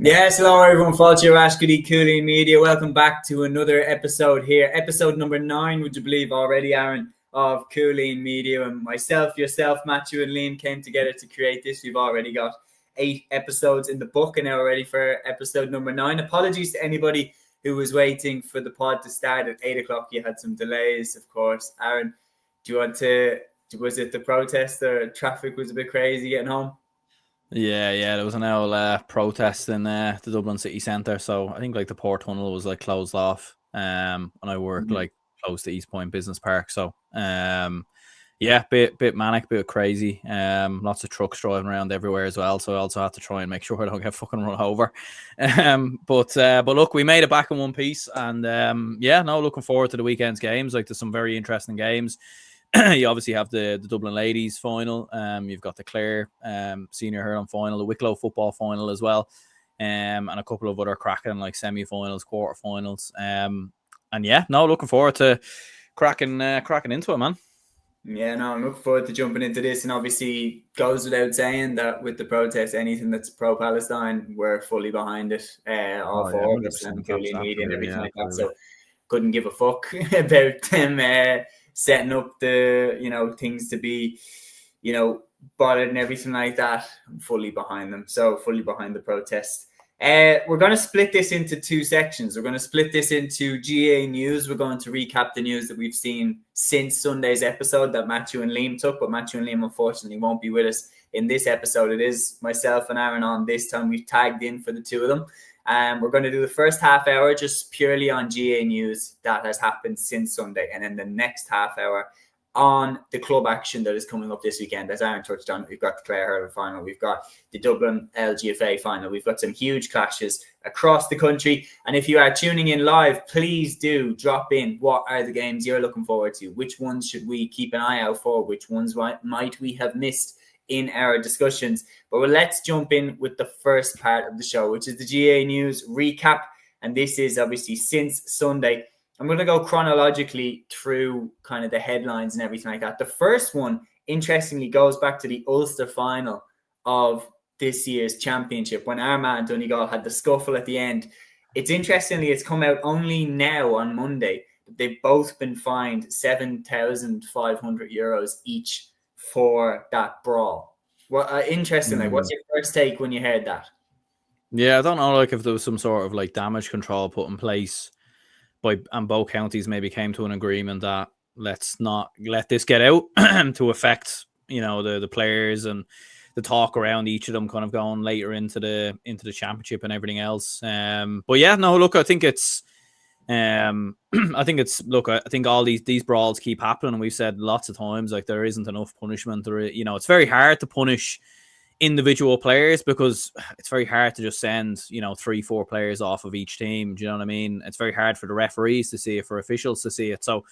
Yes, hello everyone. Fáilte Rash Goody Cúilín Media. Welcome back to another episode here. Episode number 9, would you believe already, Aaron, of Cúilín Media. And myself, yourself, Matthew and Liam came together to create this. We've already got 8 episodes in the book and now we're ready for episode number 9. Apologies to anybody who was waiting for the pod to start at 8 o'clock. You had some delays, of course. Aaron, do you want to, was it the protest or traffic was a bit crazy getting home? Yeah, there was an old protest in the Dublin city centre, so I think like the Port Tunnel was like closed off, and I work like close to East Point Business Park, so yeah, bit manic, bit crazy, lots of trucks driving around everywhere as well, so I also had to try and make sure I don't get fucking run over, but look, we made it back in one piece, and looking forward to the weekend's games. Like there's some very interesting games. You obviously have the Dublin ladies final. You've got the Clare senior hurling final, the Wicklow football final as well, and a couple of other cracking like semi-finals, quarter-finals. Looking forward to cracking into it, man. Yeah, no, I'm looking forward to jumping into this. And obviously, goes without saying that with the protest, anything that's pro-Palestine, we're fully behind it. All four of us and Cúilín Media and everything like that. So couldn't give a fuck about them setting up the things to be bothered and everything like that. I'm fully behind them. So fully behind the protest. We're going to split this into 2 sections. We're going to split this into GA news. We're going to recap the news that we've seen since Sunday's episode that Matthew and Liam took, but Matthew and Liam unfortunately won't be with us in this episode. It is myself and Aaron on this time. We've tagged in for the 2 of them. We're going to do the first half hour just purely on GA news that has happened since Sunday, and then the next half hour on the club action that is coming up this weekend. As Aaron touched on, we've got the Clare hurling final, we've got the Dublin LGFA final, we've got some huge clashes across the country. And if you are tuning in live, please do drop in what are the games you're looking forward to, which ones should we keep an eye out for, which ones might we have missed in our discussions. But let's jump in with the first part of the show, which is the GA news recap. And this is obviously since Sunday. I'm going to go chronologically through kind of the headlines and everything like that. The first one, interestingly, goes back to the Ulster final of this year's championship when Armagh and Donegal had the scuffle at the end. It's interestingly, it's come out only now on Monday. They've both been fined 7,500 euros each for that brawl. Well, interestingly, what's your first take when you heard that? Yeah, I don't know, like if there was some sort of like damage control put in place and both counties maybe came to an agreement that let's not let this get out to affect the players and the talk around each of them kind of going later into the championship and everything else. But yeah, no, look, I think it's I think all these brawls keep happening, and we've said lots of times like there isn't enough punishment, or it's very hard to punish individual players because it's very hard to just send 3-4 players off of each team. Do you know what I mean? It's very hard for the referees to see it, for officials to see it. So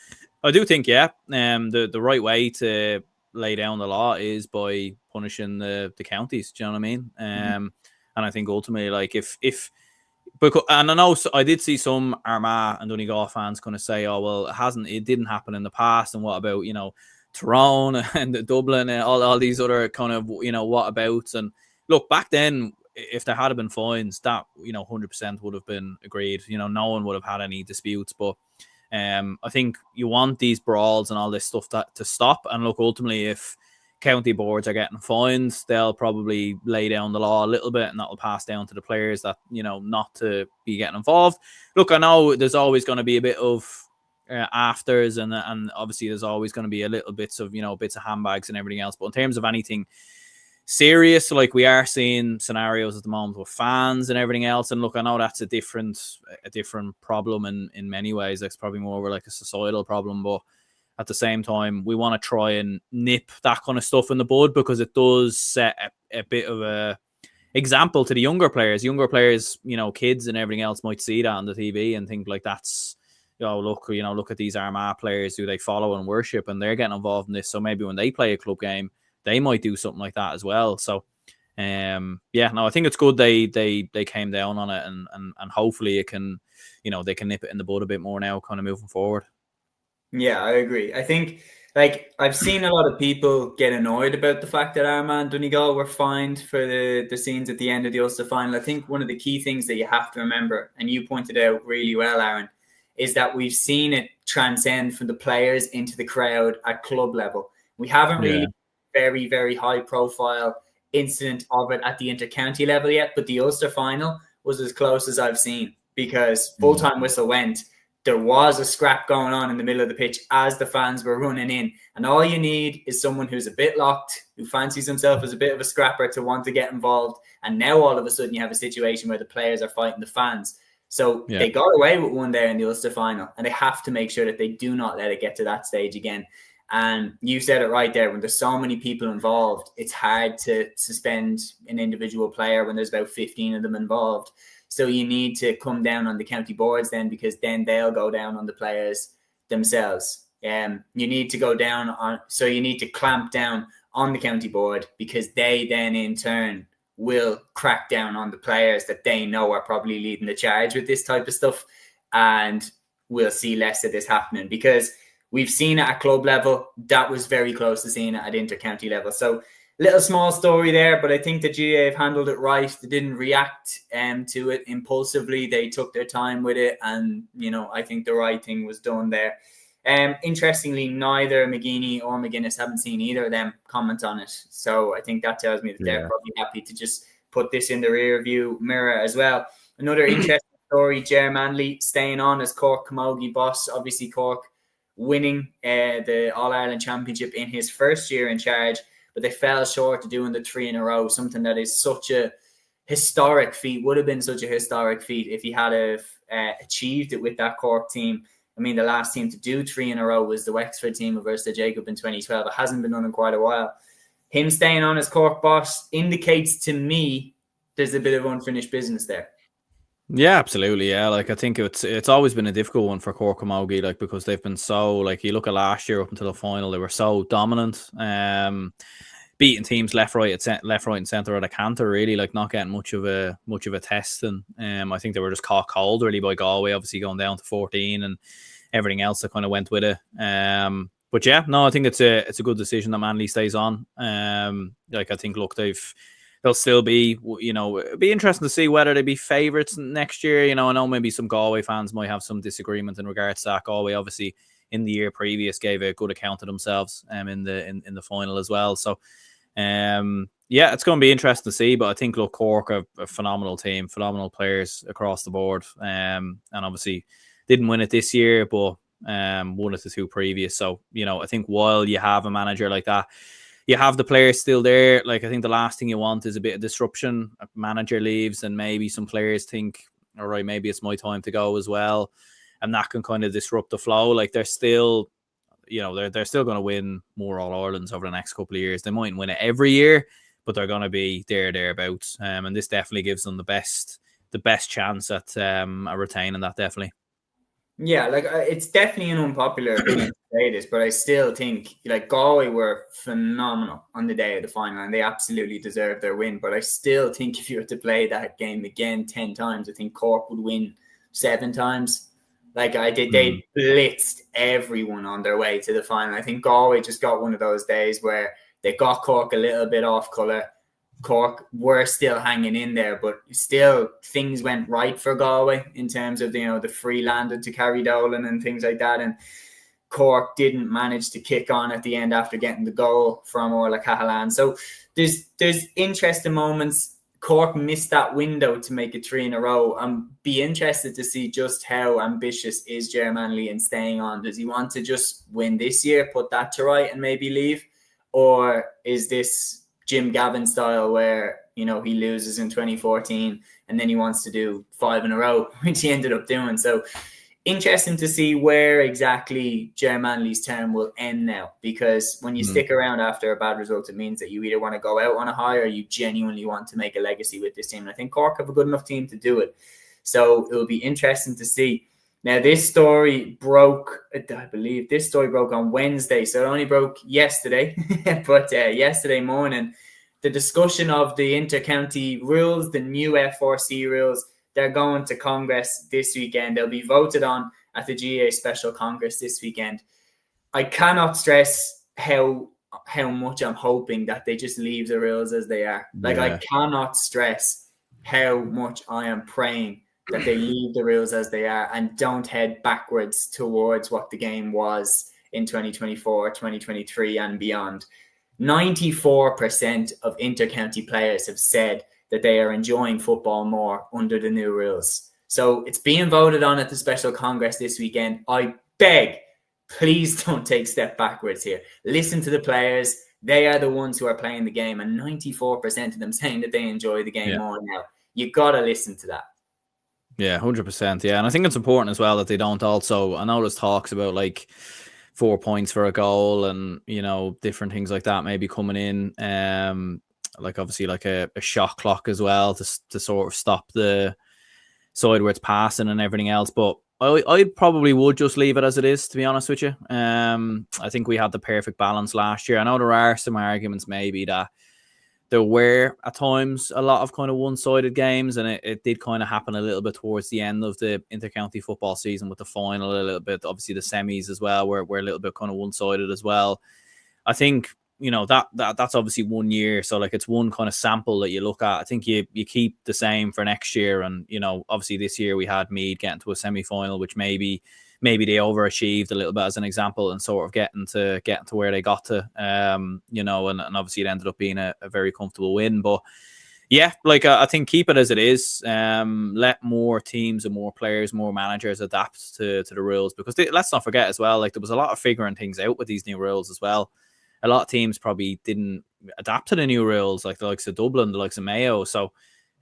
I do think the right way to lay down the law is by punishing the counties. Do you know what I mean? And I think ultimately, like because, and I know I did see some Armagh and Donegal fans kind of say, oh well, it didn't happen in the past, and what about Tyrone and Dublin and all these other kind of what abouts. And look, back then if there had been fines, that 100% would have been agreed. No one would have had any disputes. But I think you want these brawls and all this stuff to stop. And look, ultimately, if county boards are getting fined, they'll probably lay down the law a little bit, and that will pass down to the players that not to be getting involved. Look, I know there's always going to be a bit of afters, and obviously there's always going to be a little bits of bits of handbags and everything else, but in terms of anything serious, like we are seeing scenarios at the moment with fans and everything else, and look, I know that's a different problem in many ways. That's probably more of like a societal problem, but at the same time we want to try and nip that kind of stuff in the bud, because it does set a bit of a example to the younger players, kids and everything else might see that on the TV and think like that's look at these Armagh players who they follow and worship, and they're getting involved in this. So maybe when they play a club game, they might do something like that as well. So, I think it's good they came down on it, and hopefully it can, they can nip it in the bud a bit more now, kind of moving forward. Yeah, I agree. I think like, I've seen a lot of people get annoyed about the fact that Armagh and Donegal were fined for the scenes at the end of the Ulster final. I think one of the key things that you have to remember, and you pointed out really well, Aaron, is that we've seen it transcend from the players into the crowd at club level. We haven't really very, very high profile incident of it at the inter-county level yet, but the Ulster final was as close as I've seen, because full-time whistle went. There was a scrap going on in the middle of the pitch as the fans were running in. And all you need is someone who's a bit locked, who fancies himself as a bit of a scrapper to want to get involved. And now all of a sudden you have a situation where the players are fighting the fans. So they got away with one there in the Ulster final, and they have to make sure that they do not let it get to that stage again. And you said it right there. When there's so many people involved, it's hard to suspend an individual player when there's about 15 of them involved. So you need to come down on the county boards then, because then they'll go down on the players themselves. You need to go down on, so you need to clamp down on the county board, because they then in turn will crack down on the players that they know are probably leading the charge with this type of stuff. And we'll see less of this happening, because we've seen it at club level. That was very close to seeing it at inter-county level. So little small story there, but I think the GAA have handled it right. They didn't react to it impulsively. They took their time with it, and I think the right thing was done there. Interestingly, neither McGeeney or McGuinness haven't seen either of them comment on it. So I think that tells me that they're probably happy to just put this in the rear view mirror as well. Another interesting story, Ger Manley staying on as Cork Camogie boss. Obviously, Cork winning the All-Ireland Championship in his first year in charge, but they fell short of doing the 3 in a row, something that is such a historic feat, would have been such a historic feat if he had achieved it with that Cork team. I mean, the last team to do 3 in a row was the Wexford team of Ursula Jacob in 2012. It hasn't been done in quite a while. Him staying on as Cork boss indicates to me there's a bit of unfinished business there. Yeah, absolutely. Yeah, like I think it's always been a difficult one for Cork Camogie, like, because they've been so, like, you look at last year up until the final, they were so dominant, beating teams left, right, and centre at a canter, really, like not getting much of a test. And I think they were just caught cold really by Galway, obviously going down to 14 and everything else that kind of went with it. But yeah, no, I think it's a good decision that Manly stays on. Like, I think, look, they'll still be, it'd be interesting to see whether they be favourites next year. I know maybe some Galway fans might have some disagreement in regards to that. Galway obviously in the year previous gave a good account of themselves in the final as well. So yeah, it's going to be interesting to see. But I think, look, Cork are a phenomenal team, phenomenal players across the board, and obviously didn't win it this year, but won it the 2 previous. So I think while you have a manager like that, you have the players still there. Like, I think the last thing you want is a bit of disruption. A manager leaves and maybe some players think, all right, maybe it's my time to go as well. And that can kind of disrupt the flow. Like, they're still, they're still going to win more All-Irelands over the next couple of years. They mightn't win it every year, but they're going to be thereabouts. And this definitely gives them the best chance at retaining that, definitely. Yeah, like, it's definitely an unpopular opinion to say this, but I still think, like, Galway were phenomenal on the day of the final, and they absolutely deserved their win. But I still think if you were to play that game again 10 times, I think Cork would win 7 times. Like, they blitzed everyone on their way to the final. I think Galway just got one of those days where they got Cork a little bit off colour. Cork were still hanging in there, but still things went right for Galway in terms of the free landed to Carrie Dolan and things like that. And Cork didn't manage to kick on at the end after getting the goal from Orla Cahalan. So there's interesting moments. Cork missed that window to make it 3 in a row. I'm be interested to see just how ambitious is Ger Manley in staying on. Does he want to just win this year, put that to right, and maybe leave? Or is this Jim Gavin style where, he loses in 2014 and then he wants to do 5 in a row, which he ended up doing? So interesting to see where exactly Ger Manley's term will end now, because when you stick around after a bad result, it means that you either want to go out on a high or you genuinely want to make a legacy with this team. And I think Cork have a good enough team to do it. So it will be interesting to see. Now, this story broke, I believe on Wednesday, so it only broke yesterday. But yesterday morning, the discussion of the inter-county rules, the new F4C rules, they're going to Congress this weekend. They'll be voted on at the GAA Special Congress this weekend. I cannot stress how much I'm hoping that they just leave the rules as they are. Like, I cannot stress how much I am praying that they leave the rules as they are and don't head backwards towards what the game was in 2024, 2023 and beyond. 94% of inter-county players have said that they are enjoying football more under the new rules. So it's being voted on at the Special Congress this weekend. I beg, please don't take a step backwards here. Listen to the players. They are the ones who are playing the game, and 94% of them saying that they enjoy the game more now. You got to listen to that. Yeah, 100%. Yeah, and I think it's important as well that they don't also, I know there's talks about like 4 points for a goal and, you know, different things like that maybe coming in. Like obviously like a shot clock as well to sort of stop the side where it's passing and everything else. But I probably would just leave it as it is, to be honest with you. I think we had the perfect balance last year. I know there are some arguments maybe that there were at times a lot of kind of one-sided games, and it did kind of happen a little bit towards the end of the inter-county football season with the final a little bit. Obviously the semis as well were a little bit kind of one-sided as well. I think, you know, that's obviously 1 year, so like it's one kind of sample that you look at. I think you keep the same for next year, and you know, obviously this year we had Meath getting to a semi-final, which maybe they overachieved a little bit as an example, and sort of getting to where they got to, you know, and obviously it ended up being a very comfortable win. But yeah, like I think keep it as it is. Let more teams and more players, more managers adapt to the rules, because let's not forget as well, like there was a lot of figuring things out with these new rules as well. A lot of teams probably didn't adapt to the new rules, like the likes of Dublin, the likes of Mayo. So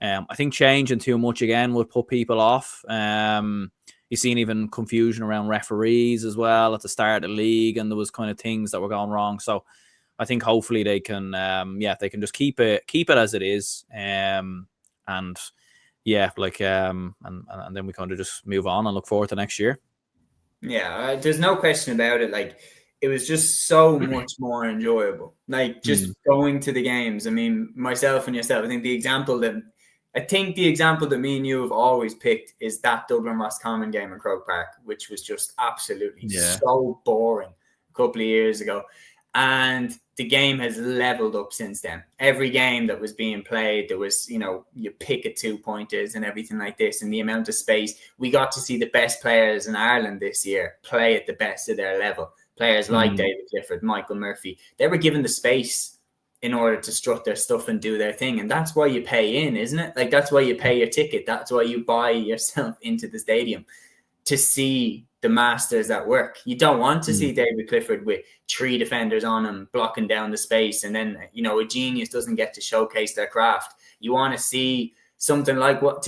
I think changing too much again would put people off. You've seen even confusion around referees as well at the start of the league, and there was kind of things that were going wrong. So I think hopefully they can, they can just keep it as it is, and like and then we kind of just move on and look forward to next year. Yeah, there's no question about it. Like, it was just so much more enjoyable. Like, just going to the games. I mean, myself and yourself, I think the example that me and you have always picked is that Dublin Roscommon game in Croke Park, which was just absolutely so boring a couple of years ago. And the game has leveled up since then. Every game that was being played, there was, you know, you pick at 2-pointers and everything like this, and the amount of space. We got to see the best players in Ireland this year play at the best of their level. Players like David Clifford, Michael Murphy, they were given the space in order to strut their stuff and do their thing. And that's why you pay in, isn't it? Like, that's why you pay your ticket. That's why you buy yourself into the stadium, to see the masters at work. You don't want to see David Clifford with 3 defenders on him blocking down the space, and then, you know, a genius doesn't get to showcase their craft. You want to see something like what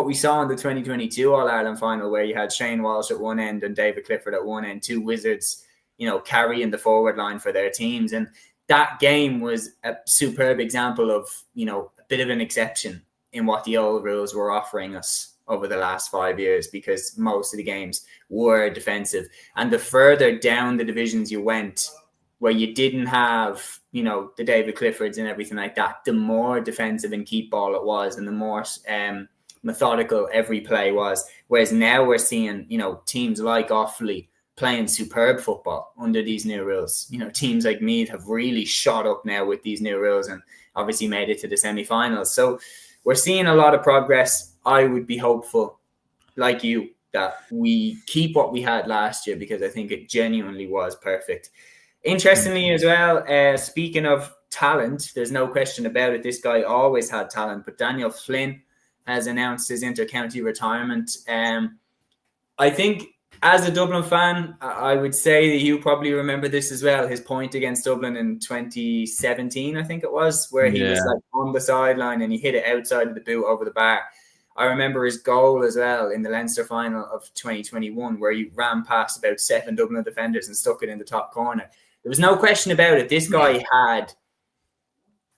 we saw in the 2022 All-Ireland final, where you had Shane Walsh at one end and David Clifford at one end, 2 wizards, you know, carrying the forward line for their teams. And that game was a superb example of, you know, a bit of an exception in what the old rules were offering us over the last 5 years, because most of the games were defensive. And the further down the divisions you went, where you didn't have, you know, the David Cliffords and everything like that, the more defensive and keep ball it was, and the more methodical every play was. Whereas now we're seeing, you know, teams like Offaly playing superb football under these new rules. You know, teams like Meath have really shot up now with these new rules and obviously made it to the semi-finals. So we're seeing a lot of progress. I would be hopeful, like you, that we keep what we had last year, because I think it genuinely was perfect. Interestingly as well, speaking of talent, there's no question about it. This guy always had talent, but Daniel Flynn has announced his inter-county retirement. I think, as a Dublin fan, I would say that you probably remember this as well. His point against Dublin in 2017, I think it was, where he was like on the sideline and he hit it outside of the boot over the bar. I remember his goal as well in the Leinster final of 2021, where he ran past about 7 Dublin defenders and stuck it in the top corner. There was no question about it. This guy had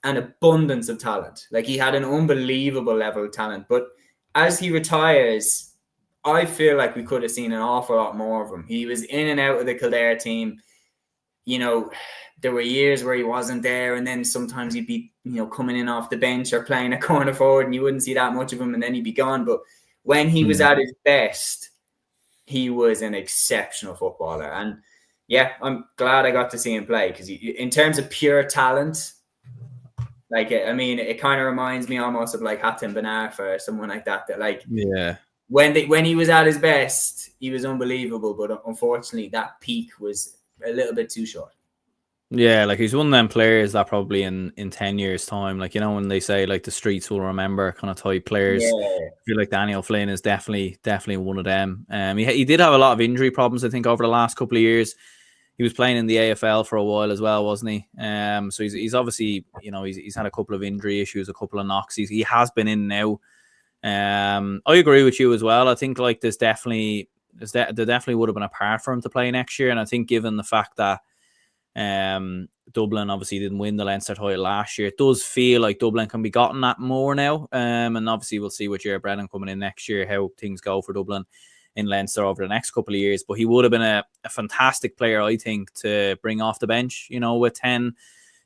an abundance of talent. Like, he had an unbelievable level of talent. But as he retires, I feel like we could have seen an awful lot more of him. He was in and out of the Kildare team. You know, there were years where he wasn't there, and then sometimes he'd be, you know, coming in off the bench or playing a corner forward, and you wouldn't see that much of him, and then he'd be gone. But when he was at his best, he was an exceptional footballer. And, yeah, I'm glad I got to see him play because in terms of pure talent, like, I mean, it kind of reminds me almost of like Hatem Ben Arfa or someone like that. That like, yeah, when he was at his best, he was unbelievable. But unfortunately, that peak was a little bit too short. yeah. Like he's one of them players that probably in 10 years' time, like you know when they say like the streets will remember kind of type players. Yeah. I feel like Daniel Flynn is definitely one of them. He did have a lot of injury problems, I think, over the last couple of years. He was playing in the AFL for a while as well, wasn't he? So he's obviously, you know, he's had a couple of injury issues, a couple of knocks. He has been in now. I agree with you as well. I think like there definitely would have been a part for him to play next year, and I think given the fact that Dublin obviously didn't win the Leinster title last year, it does feel like Dublin can be gotten at more now. And obviously we'll see with Jared Brennan coming in next year how things go for Dublin in Leinster over the next couple of years. But he would have been a fantastic player, I think, to bring off the bench, you know, with 10,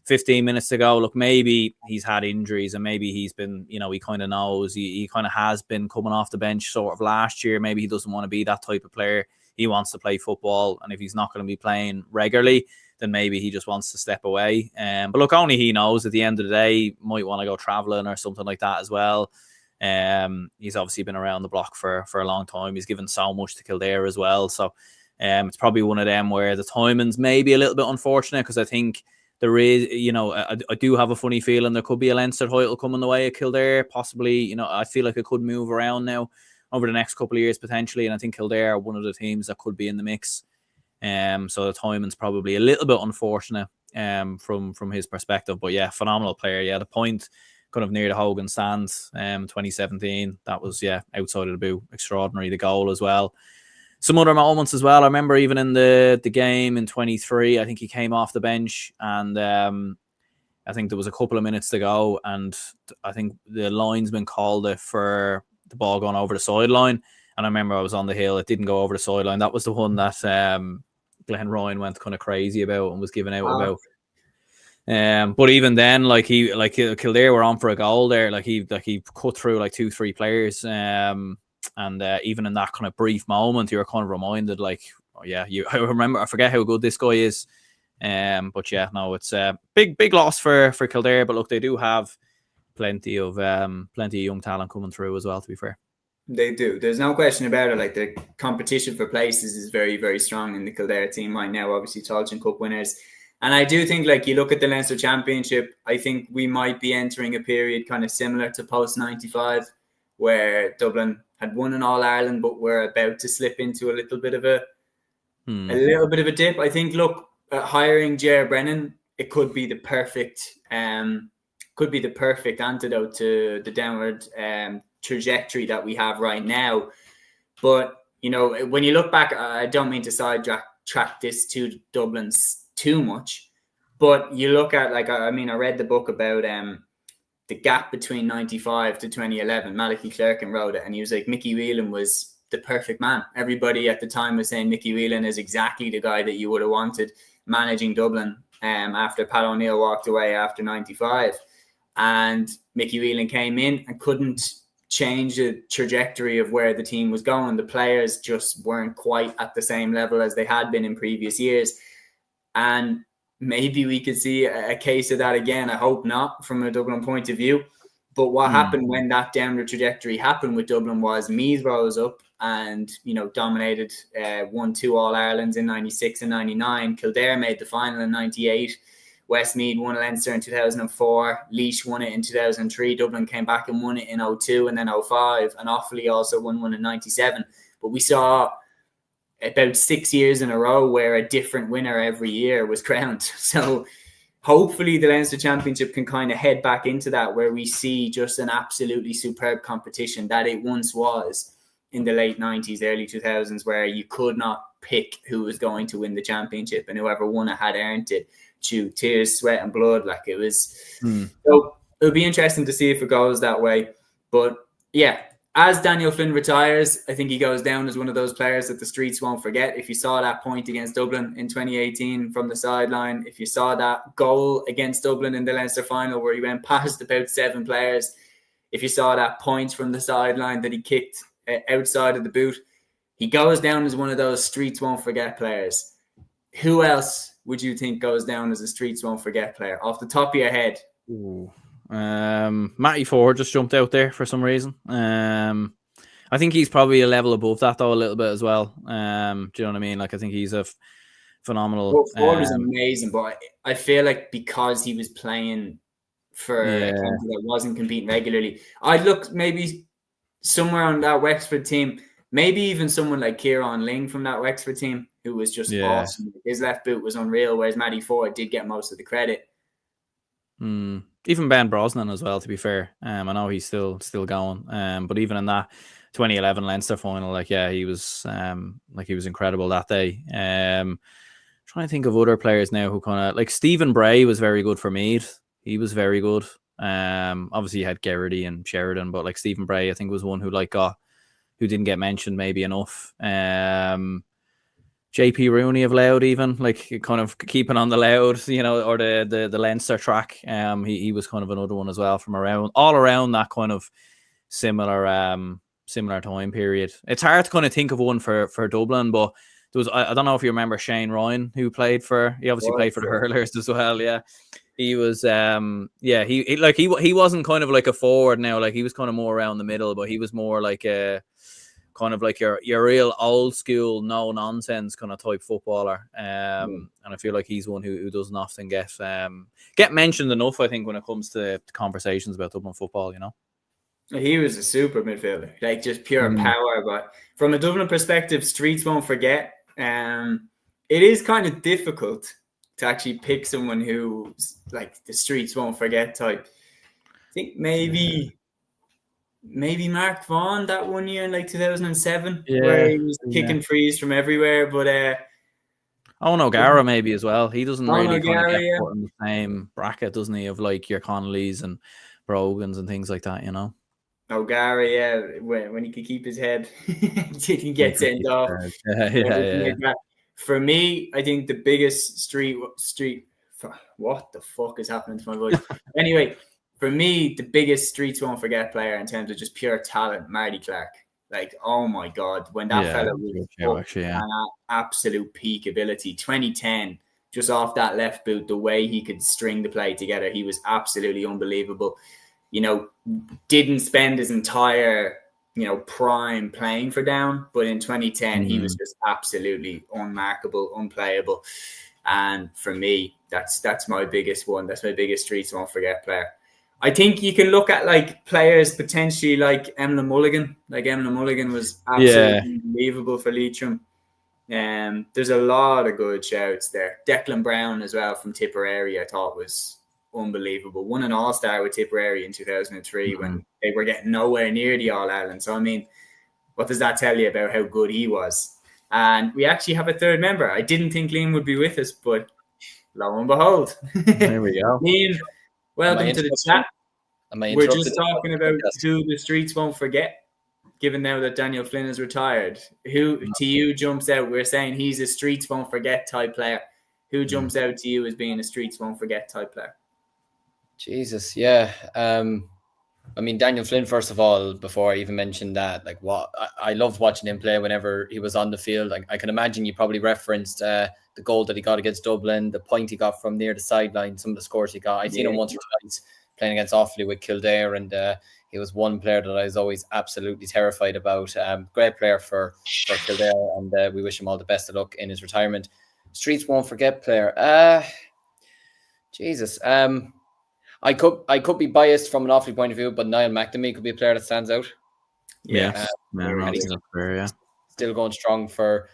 15 minutes to go. Look, maybe he's had injuries and maybe he's been, you know, he kind of knows he kind of has been coming off the bench sort of last year. Maybe he doesn't want to be that type of player. He wants to play football. And if he's not going to be playing regularly, then maybe he just wants to step away. But look, only he knows. At the end of the day, might want to go traveling or something like that as well. He's obviously been around the block for a long time. He's given so much to Kildare as well. So it's probably one of them where the timing's maybe a little bit unfortunate because I think there is, you know, I do have a funny feeling there could be a Leinster title coming the way of Kildare. Possibly, you know, I feel like it could move around now over the next couple of years potentially. And I think Kildare are one of the teams that could be in the mix. So the timing's probably a little bit unfortunate from his perspective. But yeah, phenomenal player. Yeah, the point kind of near the Hogan stand 2017. That was, yeah, outside of the boot. Extraordinary. The goal as well. Some other moments as well. I remember even in the game in 23, I think he came off the bench and I think there was a couple of minutes to go and I think the linesman called it for the ball going over the sideline. And I remember I was on the hill. It didn't go over the sideline. That was the one that Glenn Ryan went kind of crazy about and was giving out about. But even then, Kildare were on for a goal there. Like he cut through like 2-3 players. And even in that kind of brief moment, you were kind of reminded, like, oh yeah, I forget how good this guy is. But yeah, no, it's a big loss for Kildare. But look, they do have plenty of young talent coming through as well, to be fair. They do. There's no question about it. Like the competition for places is very, very strong in the Kildare team right now. Obviously, Tailteann Cup winners. And I do think, like, you look at the Leinster Championship, I think we might be entering a period kind of similar to post-95 where Dublin had won an All-Ireland, but we're about to slip into a little bit of a dip. I think, look, hiring Jared Brennan, it could be the perfect antidote to the downward trajectory that we have right now. But, you know, when you look back, I don't mean to sidetrack this to Dublin's too much, but you look at, like, I mean, I read the book about the gap between 95 to 2011. Malachy Clerkin wrote it, and he was like, Mickey Whelan was the perfect man. Everybody at the time was saying Mickey Whelan is exactly the guy that you would have wanted managing Dublin after Pat O'Neill walked away after 95. And Mickey Whelan came in and couldn't change the trajectory of where the team was going. The players just weren't quite at the same level as they had been in previous years. And maybe we could see a case of that again. I hope not from a Dublin point of view. But what happened when that downward trajectory happened with Dublin was Meath rose up and, you know, dominated, won 2 All-Irelands in 96 and 99. Kildare made the final in 98. Westmeath won Leinster in 2004. Laois won it in 2003. Dublin came back and won it in 2002 and then 2005. And Offaly also won one in 97. But we saw about 6 years in a row where a different winner every year was crowned. So hopefully the Leinster Championship can kind of head back into that, where we see just an absolutely superb competition that it once was in the late 90s, early 2000s, where you could not pick who was going to win the championship, and whoever won it had earned it through tears, sweat and blood. Like it was. So it'll be interesting to see if it goes that way. But yeah, as Daniel Flynn retires, I think he goes down as one of those players that the streets won't forget. If you saw that point against Dublin in 2018 from the sideline, if you saw that goal against Dublin in the Leinster final where he went past about 7 players, if you saw that point from the sideline that he kicked outside of the boot, he goes down as one of those streets won't forget players. who else would you think goes down as a Streets Won't Forget player off the top of your head? Ooh. Matty Ford just jumped out there for some reason. I think he's probably a level above that though, a little bit as well. Do you know what I mean? Like I think he's a phenomenal. Well, Ford was amazing, but I feel like because he was playing for a county that wasn't competing regularly, I'd look maybe somewhere on that Wexford team, maybe even someone like Kieran Ling from that Wexford team, who was just awesome. His left boot was unreal, whereas Matty Ford did get most of the credit. Even Ben Brosnan as well, to be fair. I know he's still going. But even in that 2011 Leinster final, he was incredible that day. Trying to think of other players now who kind of like Stephen Bray was very good for Meath. He was very good. Obviously you had Geraghty and Sheridan, but like Stephen Bray, I think was one who who didn't get mentioned maybe enough. JP Rooney of Louth, even like kind of keeping on the Louth, or the Leinster track. He was kind of another one as well from all around that kind of similar time period. It's hard to kind of think of one for Dublin, but there was, I don't know if you remember Shane Ryan, who played for the Hurlers as well. Yeah, he was he wasn't kind of like a forward now, like he was kind of more around the middle, but he was more like a kind of like your real old school, no nonsense kind of type footballer. And I feel like he's one who doesn't often get mentioned enough, I think, when it comes to conversations about Dublin football, He was a super midfielder, like just pure power. But from a Dublin perspective, Streets Won't Forget. It is kind of difficult to actually pick someone who's like the Streets Won't Forget type. I think maybe Mark Vaughan that one year in like 2007, where he was kicking frees from everywhere. But Owen O'Gara maybe as well. He doesn't really kind of get put in the same bracket, doesn't he, of like your Connollys and Brogans and things like that, O'Gara, when he could keep his head, didn't get sent off. Yeah. For me, I think the biggest street. What the fuck is happening to my voice? Anyway, for me, the biggest Streets Won't Forget player in terms of just pure talent, Marty Clark. Like, oh my God, when that fella was absolute peak ability, 2010, just off that left boot, the way he could string the play together, he was absolutely unbelievable. Didn't spend his entire, prime playing for Down, but in 2010, he was just absolutely unmarkable, unplayable. And for me, that's my biggest one. That's my biggest Streets Won't Forget player. I think you can look at like players potentially like Emlyn Mulligan. Like Emlyn Mulligan was absolutely unbelievable for Leitrim. There's a lot of good shouts there. Declan Brown as well from Tipperary, I thought was unbelievable. Won an All-Star with Tipperary in 2003 when they were getting nowhere near the All-Ireland. So, I mean, what does that tell you about how good he was? And we actually have a third member. I didn't think Liam would be with us, but lo and behold. There we go. Liam, welcome to the chat. We're just talking about who the Streets Won't Forget, given now that Daniel Flynn is retired. Who to you jumps out? We're saying he's a Streets Won't Forget type player. Who jumps out to you as being a Streets Won't Forget type player? Jesus, yeah. I mean, Daniel Flynn, first of all, before I even mentioned that, like I loved watching him play whenever he was on the field. I can imagine you probably referenced the goal that he got against Dublin, the point he got from near the sideline, some of the scores he got. I'd seen him once or twice playing against Offaly with Kildare, and he was one player that I was always absolutely terrified about. Great player for Kildare, and we wish him all the best of luck in his retirement. Streets Won't Forget player. Jesus. I could be biased from an Offaly point of view, but Niall McNamee could be a player that stands out. Still going strong for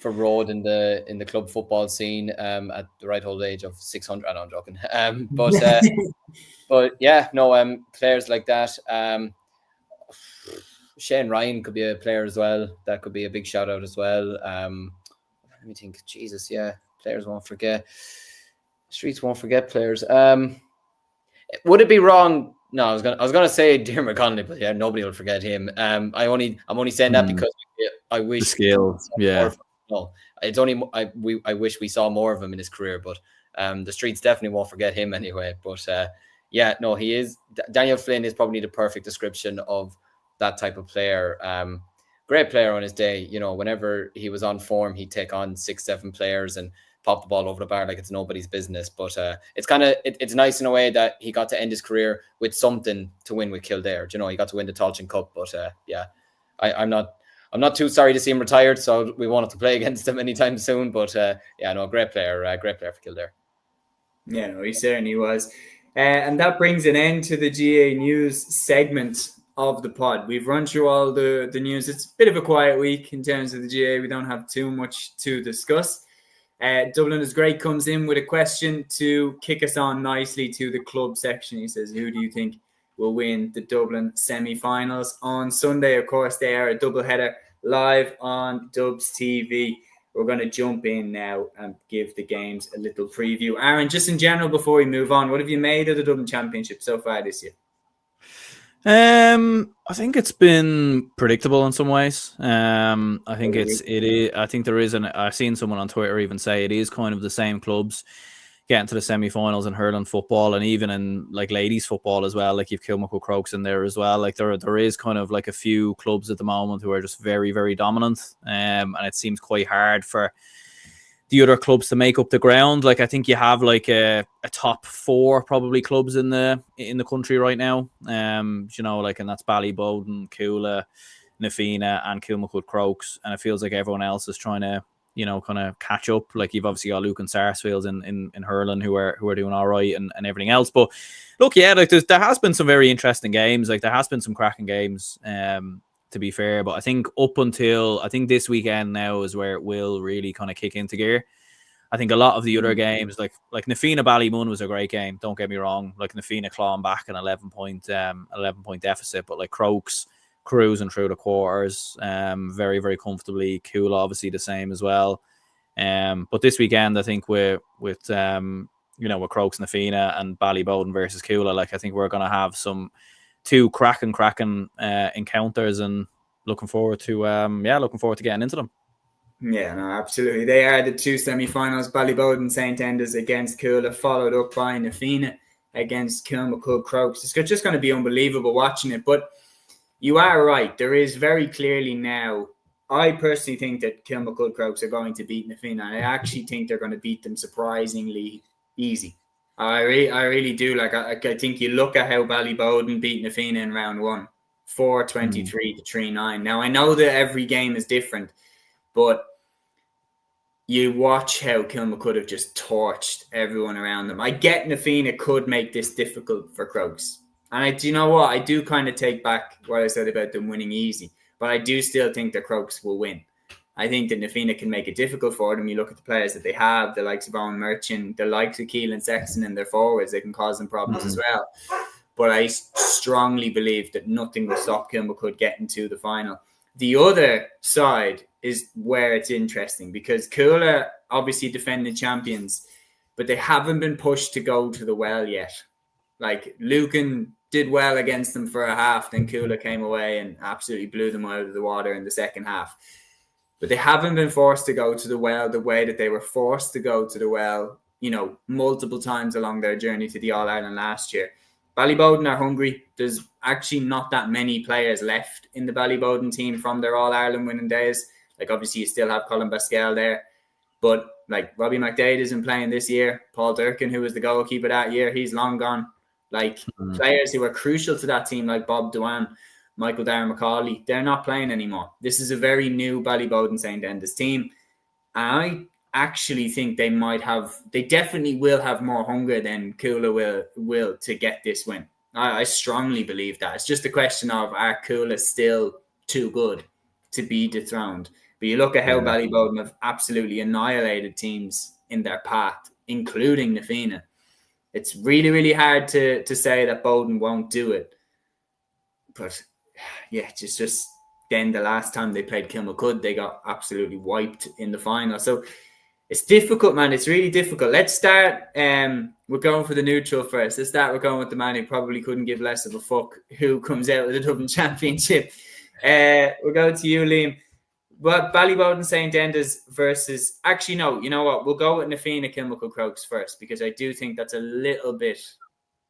Road in the club football scene at the right old age of 600. I know I'm joking. But yeah, no, players like that. Shane Ryan could be a player as well. That could be a big shout out as well. Let me think. Jesus, yeah, players won't forget. Streets won't forget players. Would it be wrong? No, I was gonna say Diarmuid Connolly, but yeah, nobody will forget him. I'm only saying that because I wish the skill. Yeah, no, it's only I wish we saw more of him in his career, but the Streets definitely won't forget him anyway. But yeah, no, he is. Daniel Flynn is probably the perfect description of that type of player. Great player on his day. Whenever he was on form, he'd take on 6-7 players and pop the ball over the bar like it's nobody's business. But it's kind of it's nice in a way that he got to end his career with something to win with Kildare. You know, he got to win the Tailteann Cup. But I'm not too sorry to see him retired. So we won't have to play against him anytime soon. But great player for Kildare. Yeah, no, he certainly was. And that brings an end to the GA news segment of the pod. We've run through all the news. It's a bit of a quiet week in terms of the GA. We don't have too much to discuss. Dublin is Great comes in with a question to kick us on nicely to the club section. He says, who do you think will win the Dublin semi-finals on Sunday? Of course, they are a doubleheader live on Dubs TV. We're going to jump in now and give the games a little preview. Aaron, just in general, before we move on, what have you made of the Dublin Championship so far this year? I think it's been predictable in some ways. I think it is. I think there is I've seen someone on Twitter even say it is kind of the same clubs getting to the semi-finals in hurling football, and even in like ladies football as well. Like you've Kilmacud Crokes in there as well. Like there is kind of like a few clubs at the moment who are just very, very dominant. And it seems quite hard for the other clubs to make up the ground. Like I think you have like a top 4 probably clubs in the country right now. You know, like, and that's Ballybowden, Cúilín, Na Fianna, and Kilmacud Crokes, and it feels like everyone else is trying to, you know, kind of catch up. Like you've obviously got Luke and Sarsfields in hurling who are doing all right and everything else. But look, yeah, like there has been some very interesting games. Like there has been some cracking games, to be fair. But I think up until this weekend now is where it will really kind of kick into gear. I think a lot of the other games, like Na Fianna Ballymun was a great game. Don't get me wrong. Like Na Fianna clawing back an 11-point deficit, but like Crokes cruising through the quarters, very, very comfortably. Cúilín obviously the same as well. But this weekend, I think with Crokes and Na Fianna and Ballybowden versus Cúilín, like I think we're going to have some 2 cracking encounters, and looking forward to getting into them. Yeah, no, absolutely. They are the 2 semi-finals. Ballybowden St. Enda's against Cúilín, followed up by Na Fianna against Kilmacud Crokes. It's just going to be unbelievable watching it. But you are right. There is very clearly now, I personally think that Kilmacud Crokes are going to beat Na Fianna. I actually think they're going to beat them surprisingly easy. I really do. Like I think you look at how Ballybowden beat Na Fianna in round 1, 4-23 to 3-9. Now I know that every game is different, but you watch how Kilmacud have just torched everyone around them. I get Na Fianna could make this difficult for Crokes. And do you know what? I do kind of take back what I said about them winning easy, but I do still think that Crokes will win. I think that Na Fianna can make it difficult for them. You look at the players that they have, the likes of Owen Merchant, the likes of Keelan Sexton and their forwards, they can cause them problems as well. But I strongly believe that nothing will stop Kilmacud getting to the final. The other side is where it's interesting, because Cúilín obviously defending champions, but they haven't been pushed to go to the well yet. Like Lucan did well against them for a half, then Cúilín came away and absolutely blew them out of the water in the second half. But they haven't been forced to go to the well the way that they were forced to go to the well, multiple times along their journey to the All-Ireland last year. Ballybowden are hungry. There's actually not that many players left in the Ballybowden team from their All-Ireland winning days. Like obviously you still have Colin Pascal there, but like Robbie McDade isn't playing this year. Paul Durkin, who was the goalkeeper that year, he's long gone. Like players who were crucial to that team, like Bob Dewan, Michael Darren McCauley, they're not playing anymore. This is a very new Ballybowden St. Enda's team. And I actually think they definitely will have more hunger than Cúilín will to get this win. I strongly believe that. It's just a question of, are Cúilín still too good to be dethroned? But you look at how Ballybowden have absolutely annihilated teams in their path, including Na Fianna. It's really, really hard to say that Bowden won't do it. But yeah, just then the last time they played Kilmacud, they got absolutely wiped in the final. So it's difficult, man. It's really difficult. Let's start. We're going for the neutral first. We're going with the man who probably couldn't give less of a fuck who comes out with the Dublin Championship. We're going to you, Liam. Well, Ballybowden St. Enda's versus... Actually, no. You know what? We'll go with Na Fianna Kilmacud Crokes first, because I do think that's a little bit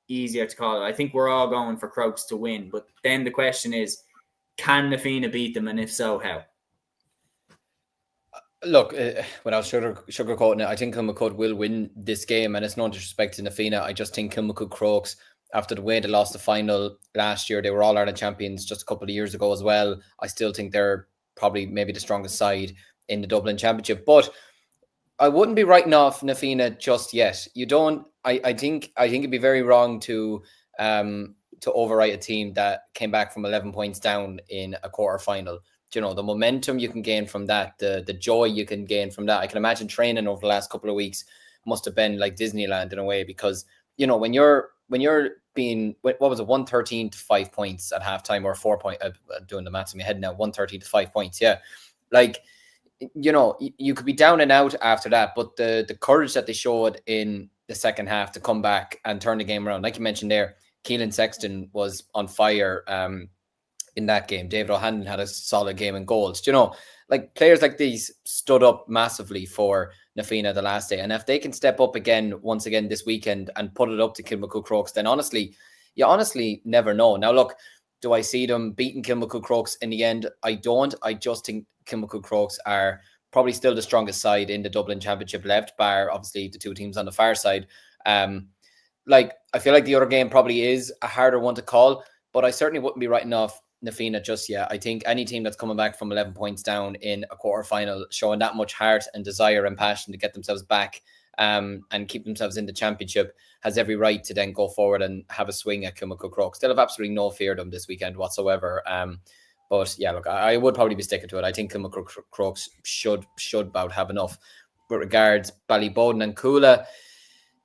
easier to call it. I think we're all going for Crokes to win. But then the question is, can Na Fianna beat them? And if so, how? Look, without sugarcoating it, I think Kilmacud will win this game, and it's no disrespect to Na Fianna. I just think Kilmacud Crokes, after the way they lost the final last year, they were All-Ireland champions just a couple of years ago as well. I still think they're probably maybe the strongest side in the Dublin Championship, but I wouldn't be writing off Na Fianna just yet. You don't. I think it'd be very wrong to overwrite a team that came back from 11 points down in a quarter final. You know, the momentum you can gain from that, the joy you can gain from that. I can imagine training over the last couple of weeks must have been like Disneyland in a way, because you know when you're being, what was it, 113 to 5 points at halftime, or 4 point, doing the maths in my head now, 113 to 5 points, yeah, like, you know, you could be down and out after that, but the courage that they showed in the second half to come back and turn the game around, like you mentioned there, Keelan Sexton was on fire in that game. David O'Hanlon had a solid game in goals. You know, like players like these stood up massively for Na Fianna the last day, and if they can step up once again this weekend and put it up to Kilmacud Crokes, then you honestly never know. Now look, do I see them beating Kilmacud Crokes in the end? I don't. I just think Kilmacud Crokes are probably still the strongest side in the Dublin Championship left, bar obviously the two teams on the far side. Like, I feel like the other game probably is a harder one to call, but I certainly wouldn't be writing off Na Fianna just yet. I think any team that's coming back from 11 points down in a quarter final, showing that much heart and desire and passion to get themselves back and keep themselves in the championship, has every right to then go forward and have a swing at Kilmacud Crokes. Still have absolutely no fear of them this weekend whatsoever. But yeah, look, I would probably be sticking to it. I think Kilmacud Crokes should about have enough. With regards Ballyboden and Cúilín,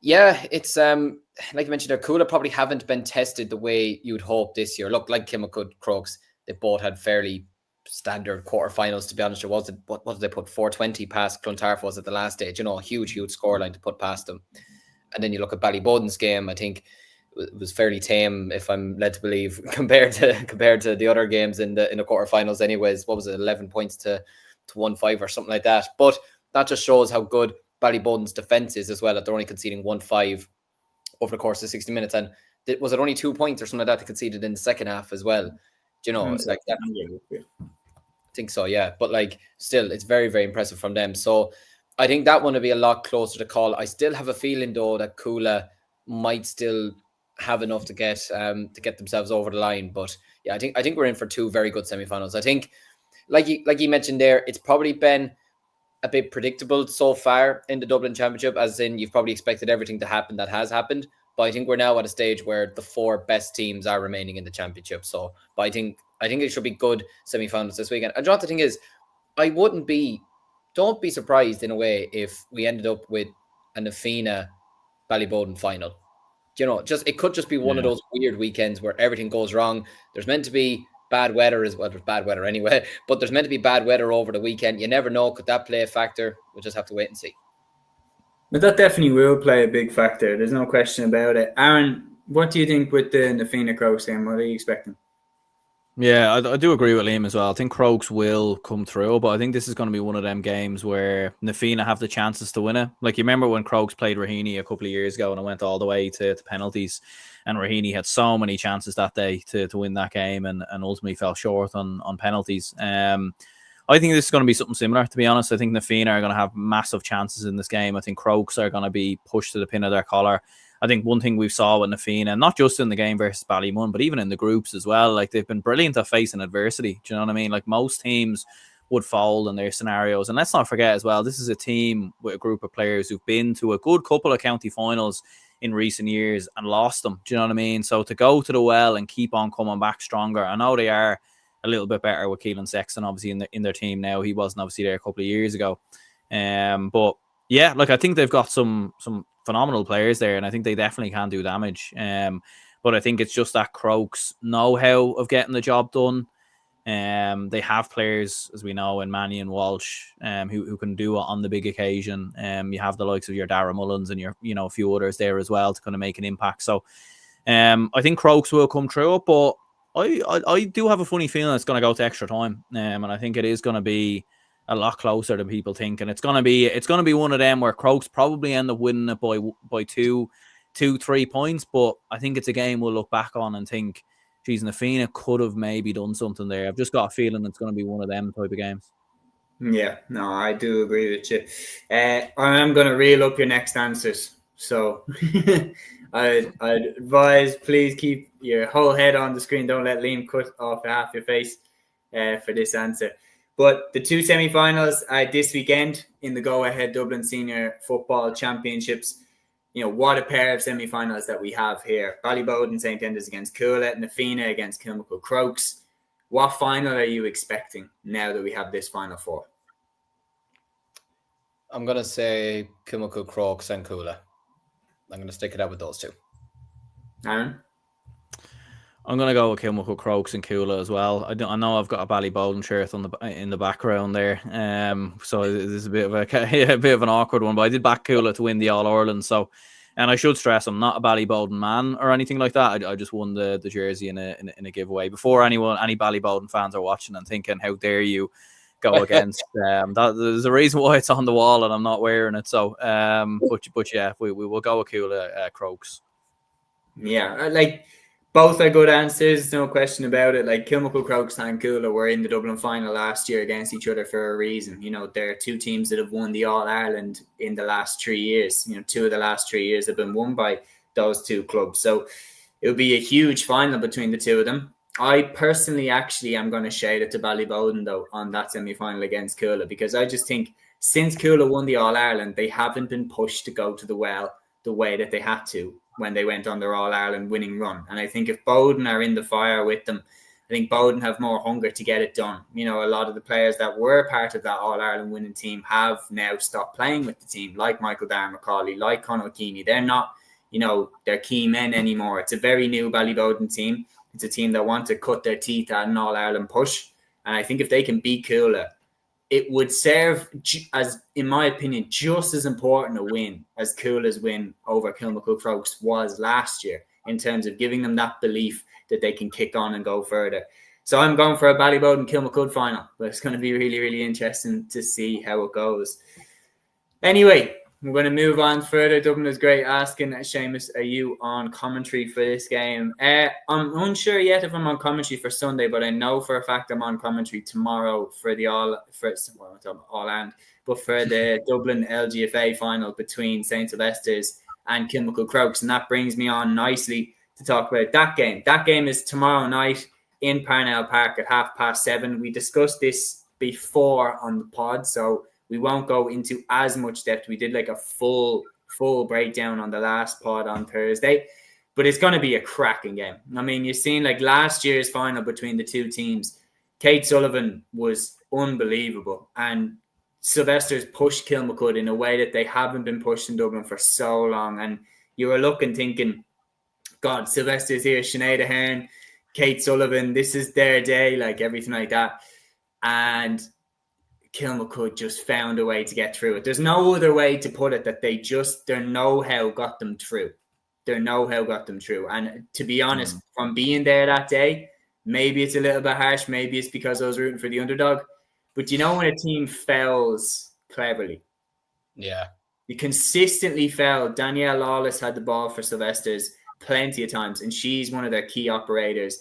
yeah, it's like you mentioned there, Cúilín probably haven't been tested the way you'd hope this year. Look, like Kilmacud Crokes, they both had fairly standard quarterfinals, to be honest. What did they put? 420 past Clontarf was at the last stage. You know, a huge scoreline to put past them. And then you look at Ballyboden's game, I think it was fairly tame, if I'm led to believe, compared to the other games in the quarterfinals. Anyways, what was it, 11 points to 1-5 or something like that. But that just shows how good Ballyboden's defense is as well, that they're only conceding 1-5 over the course of 60 minutes. And was it only 2 points or something like that they conceded in the second half as well? Do you know, like that? I think so, yeah. But like, still, it's very, very impressive from them. So I think that one will be a lot closer to call. I still have a feeling though that Cúilín might still have enough to get themselves over the line. But yeah, I think we're in for two very good semi-finals. I think, like you mentioned there, it's probably been a bit predictable so far in the Dublin Championship, as in you've probably expected everything to happen that has happened. But I think we're now at a stage where the four best teams are remaining in the championship. So, but I think it should be good semi-finals this weekend. And the thing is, don't be surprised in a way if we ended up with a Na Fianna Ballyboden final. You know, it could just be one of those weird weekends where everything goes wrong. There's meant to be bad weather as well. There's bad weather anyway, but there's meant to be bad weather over the weekend. You never know. Could that play a factor? We'll just have to wait and see. But that definitely will play a big factor. There's no question about it. Aaron, what do you think with the Na Fianna Crokes game? What are you expecting? Yeah, I do agree with Liam as well. I think Crokes will come through, but I think this is going to be one of them games where Na Fianna have the chances to win it. Like, you remember when Crokes played Raheny a couple of years ago and it went all the way to penalties, and Raheny had so many chances that day to win that game and ultimately fell short on penalties. I think this is going to be something similar, to be honest. I think Na Fianna are going to have massive chances in this game. I think Crokes are going to be pushed to the pin of their collar. I think one thing we've saw with Na Fianna, not just in the game versus Ballymun, but even in the groups as well, like, they've been brilliant at facing adversity. Do you know what I mean? Like, most teams would fold in their scenarios. And let's not forget as well, this is a team with a group of players who've been to a good couple of county finals in recent years and lost them. Do you know what I mean? So to go to the well and keep on coming back stronger, I know they are a little bit better with Keelan Sexton, obviously, in their team now. He wasn't obviously there a couple of years ago. But yeah, like, I think they've got some phenomenal players there, and I think they definitely can do damage. But I think it's just that Crokes know-how of getting the job done. They have players, as we know, in Manny and Walsh, who can do it on the big occasion. You have the likes of your Dara Mullins and your, a few others there as well to kind of make an impact. So I think Crokes will come through it, but I do have a funny feeling it's going to go to extra time, and I think it is going to be a lot closer than people think, and it's going to be one of them where Crokes probably end up winning it by 2-3 points. But I think it's a game we'll look back on and think, geez, Na Fianna could have maybe done something there. I've just got a feeling it's going to be one of them type of games. Yeah, no, I do agree with you. I'm going to reel up your next answers. So I'd advise, please keep your whole head on the screen. Don't let Liam cut off half your face for this answer. But the two semi-finals this weekend in the go-ahead Dublin Senior Football Championships, what a pair of semi-finals that we have here. Ballybowden St. Enda's against Cúilín, Nafina against Kilmacud Crokes. What final are you expecting now that we have this Final Four? I'm going to say Kilmacud Crokes and Cúilín. I'm going to stick it out with those two. Aaron? I'm going to go with Kilmacud Crokes and Cúilín as well. I know I've got a Ballybowden shirt in the background there, so it's a bit of an awkward one. But I did back Cúilín to win the All Ireland. So, and I should stress, I'm not a Ballybowden man or anything like that. I just won the jersey in a giveaway. Before any Ballybowden fans are watching and thinking, how dare you go against there's a reason why it's on the wall and I'm not wearing it. So, but yeah, we will go with Cúilín Crokes. Yeah, both are good answers, no question about it. Kilmacud Crokes and Cúilín were in the Dublin final last year against each other for a reason. There are two teams that have won the All-Ireland in the last 3 years. Two of the last 3 years have been won by those two clubs. So it will be a huge final between the two of them. I personally actually am going to shade it to Ballybowden, though, on that semi-final against Cúilín, because I just think since Cúilín won the All-Ireland, they haven't been pushed to go to the well the way that they had to when they went on their All-Ireland winning run. And I think if Bowden are in the fire with them, I think Bowden have more hunger to get it done. A lot of the players that were part of that All-Ireland winning team have now stopped playing with the team, like Michael Darmacawley, like Conor Keeney. They're not, they're key men anymore. It's a very new Ballybowden team. It's a team that want to cut their teeth at an All-Ireland push. And I think if they can beat Cúilín, it would serve as, in my opinion, just as important a win as Cúilin's win over Kilmacud Crokes was last year in terms of giving them that belief that they can kick on and go further. So I'm going for a Ballybowden Kilmacud final, but it's going to be really, really interesting to see how it goes. Anyway, we're going to move on further. Dublin is great asking, Séamus, are you on commentary for this game? I'm unsure yet if I'm on commentary for Sunday, but I know for a fact I'm on commentary tomorrow for the All-Ireland, but for the Dublin LGFA final between St. Sylvester's and Kilmacud Crokes. And that brings me on nicely to talk about that game. That game is tomorrow night in Parnell Park at 7:30. We discussed this before on the pod, so we won't go into as much depth. We did a full breakdown on the last pod on Thursday, but it's going to be a cracking game. I mean, you've seen last year's final between the two teams. Kate Sullivan was unbelievable, and Sylvester's pushed Kilmacud in a way that they haven't been pushed in Dublin for so long. And you were looking, thinking, God, Sylvester's here, Sinead Ahern, Kate Sullivan, this is their day, everything like that. And Kilmacud just found a way to get through it. There's no other way to put it that their know-how got them through. Their know-how got them through. And to be honest, from being there that day, maybe it's a little bit harsh. Maybe it's because I was rooting for the underdog. But when a team fails cleverly? Yeah. You consistently fail. Danielle Lawless had the ball for Sylvester's plenty of times, and she's one of their key operators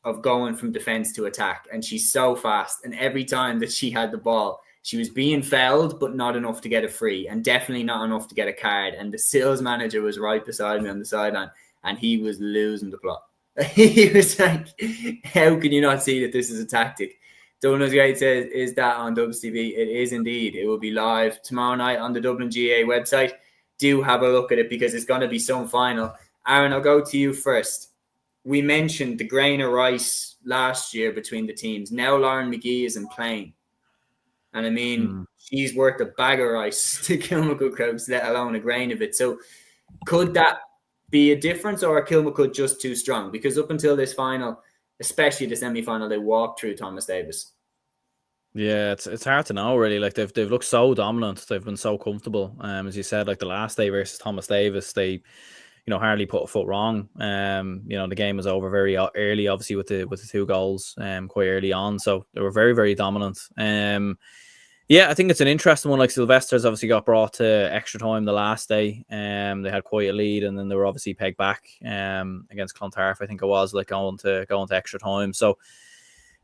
of going from defense to attack, and she's so fast, and every time that she had the ball she was being fouled but not enough to get a free, and definitely not enough to get a card. And the sales manager was right beside me on the sideline, and he was losing the plot. He was like, how can you not see that this is a tactic? Dublin Great says, is that on Dubs TV? It is indeed. It will be live tomorrow night on the Dublin GA website. Do have a look at it because it's going to be some final. Aaron, I'll go to you first. We mentioned the grain of rice last year between the teams. Now Lauren McGee isn't playing. And I mean, she's worth a bag of rice to Kilmacud Crokes, let alone a grain of it. So could that be a difference, or are Kilmacud just too strong? Because up until this final, especially the semi-final, they walked through Thomas Davis. Yeah, it's hard to know really. They've looked so dominant. They've been so comfortable. As you said, the last day versus Thomas Davis, they hardly put a foot wrong. The game was over very early, obviously with the 2 goals quite early on. So they were very, very dominant. Yeah, I think it's an interesting one. Sylvester's obviously got brought to extra time the last day. They had quite a lead, and then they were obviously pegged back against Clontarf, I think it was, going to extra time. So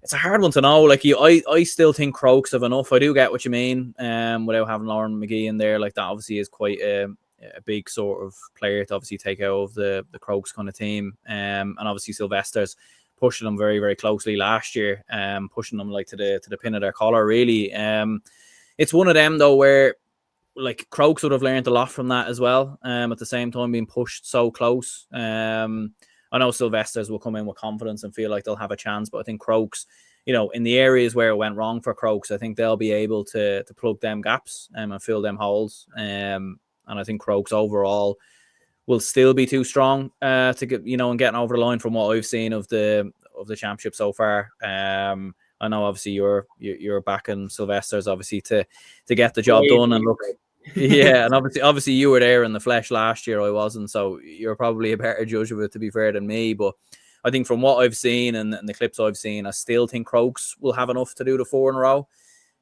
it's a hard one to know. Like I still think Crokes have enough. I do get what you mean. Without having Lauren McGee in there, like that obviously is quite a big sort of player to obviously take out of the Crokes kind of team. And obviously Sylvester's pushing them very, very closely last year, pushing them like to the pin of their collar, really. It's one of them though where like Crokes would have learned a lot from that as well. At the same time being pushed so close. I know Sylvester's will come in with confidence and feel like they'll have a chance, but I think Crokes, in the areas where it went wrong for Crokes, I think they'll be able to plug them gaps and fill them holes. And I think Crokes overall will still be too strong to get, and getting over the line from what I've seen of the championship so far. I know obviously you're backing Sylvester's obviously to get the job done and look. Yeah, and obviously you were there in the flesh last year. I wasn't, so you're probably a better judge of it, to be fair, than me. But I think from what I've seen and the clips I've seen, I still think Crokes will have enough to do the 4 in a row.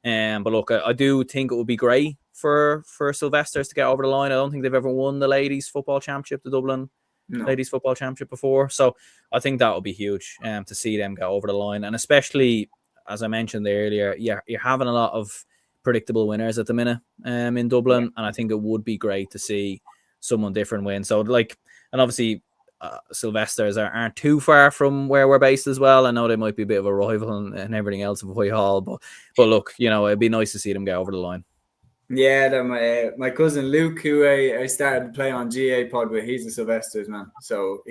But look, I do think it would be great for Sylvester's to get over the line. I don't think they've ever won the ladies football championship, the Dublin ladies football championship before. So I think that would be huge to see them get over the line, and especially as I mentioned earlier, you're having a lot of predictable winners at the minute in Dublin, and I think it would be great to see someone different win. So and obviously Sylvester's aren't too far from where we're based as well. I know they might be a bit of a rival and everything else of Whitehall, but look, it'd be nice to see them get over the line. Yeah, my cousin Luke, who I started to play on GA pod with, he's a Sylvester's man. So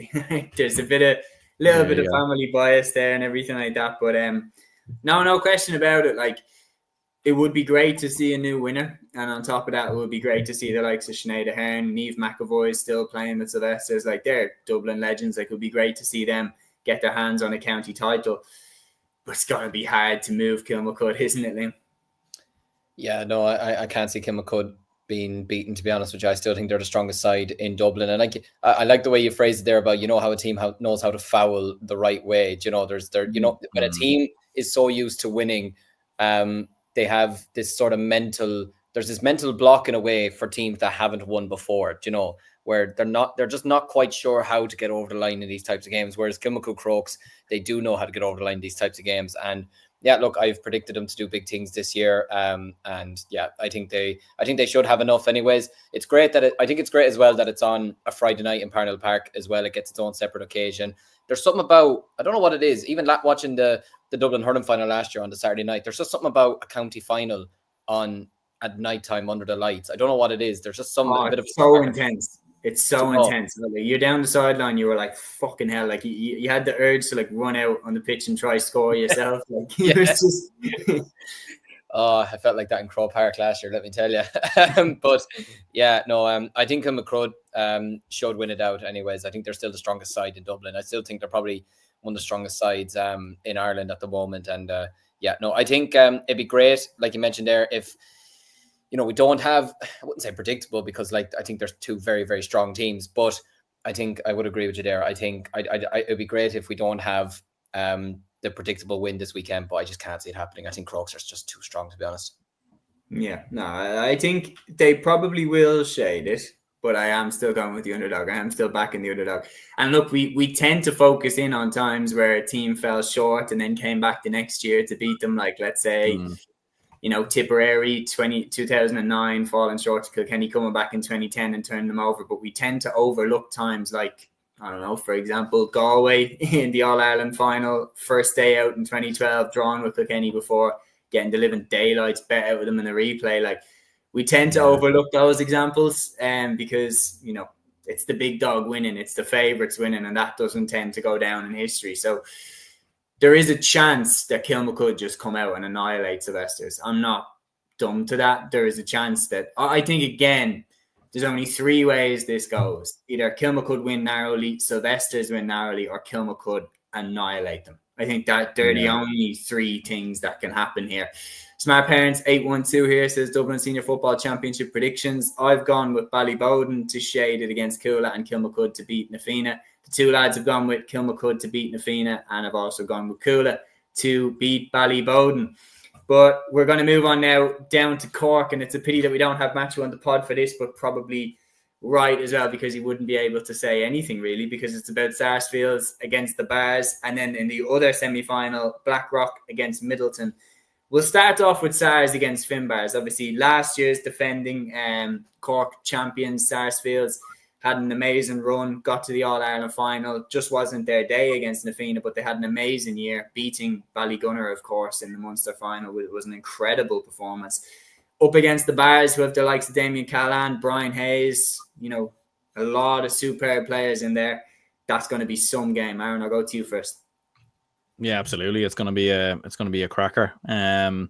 there's a little bit of family bias there and everything like that. But no question about it. Like, it would be great to see a new winner. And on top of that, it would be great to see the likes of Sinead Ahern, Niamh McAvoy still playing with Sylvester's. Like, they're Dublin legends. Like, it would be great to see them get their hands on a county title. But it's going to be hard to move Kilmacud, isn't it, Liam? Yeah, no, I can't see Kilmacud being beaten, to be honest with you. I still think they're the strongest side in Dublin. And I like the way you phrased it there about, how a team knows how to foul the right way. When a team is so used to winning, they have this sort of there's this mental block in a way for teams that haven't won before, where they're just not quite sure how to get over the line in these types of games. Whereas Kilmacud Crokes, they do know how to get over the line in these types of games. And yeah, look, I've predicted them to do big things this year. And yeah, I think they should have enough anyways. It's great I think it's great as well that it's on a Friday night in Parnell Park as well. It gets its own separate occasion. There's something about, I don't know what it is, even watching the Dublin Hurling final last year on the Saturday night, there's just something about a county final at night time under the lights. I don't know what it is. There's just a bit of so intense. It's so intense. You're down the sideline. You were like, fucking hell. Like you had the urge to run out on the pitch and try score yourself. It was just. Oh, I felt like that in Crow Park last year, let me tell you. But yeah, no, I think Kilmacud should win it out anyways. I think they're still the strongest side in Dublin. I still think they're probably one of the strongest sides in Ireland at the moment. And yeah, no, I think it'd be great, like you mentioned there, if we don't have, I wouldn't say predictable, because I think there's two very, very strong teams, but I think I would agree with you there. I think it'd be great if we don't have the predictable win this weekend, but I just can't see it happening. I think Crokes are just too strong, to be honest. Yeah, no, I think they probably will shade it, but I am still going with the underdog. I am still backing the underdog. And look, we tend to focus in on times where a team fell short and then came back the next year to beat them. Like, let's say, Tipperary 2009 falling short to Kilkenny, coming back in 2010 and turning them over. But we tend to overlook times like, I don't know, for example, Galway in the All-Ireland final, first day out in 2012, drawn with Kilkenny before, getting the living daylights bet out of them in the replay. Like, we tend to overlook those examples because, it's the big dog winning, it's the favourites winning, and that doesn't tend to go down in history. So there is a chance that Kilmacud just come out and annihilate Sylvester's. I'm not dumb to that. There is a chance that, I think, again, there's only 3 ways this goes. Either Kilmacud win narrowly, Sylvester's win narrowly, or Kilmacud annihilate them. I think that they're the only 3 things that can happen here. Smart Parents 812 here says Dublin Senior Football Championship predictions. I've gone with Ballybowden to shade it against Cúilín and Kilmacud to beat Na Fianna. The 2 lads have gone with Kilmacud to beat Na Fianna, and I've also gone with Cúilín to beat Ballybowden. But we're going to move on now down to Cork, and it's a pity that we don't have Matthew on the pod for this, but probably right as well, because he wouldn't be able to say anything really, because it's about Sarsfields against the Bars, and then in the other semi-final, Blackrock against Middleton. We'll start off with Sars against Finbars. Obviously, last year's defending Cork champions, Sarsfields, had an amazing run, got to the All-Ireland final. Just wasn't their day against Na Fianna, but they had an amazing year, beating Ballygunner, of course, in the Munster final. It was an incredible performance. Up against the Bars, who have the likes of Damien Callan, Brian Hayes, a lot of superb players in there. That's going to be some game. Aaron, I'll go to you first. Yeah, absolutely. It's going to be a cracker. And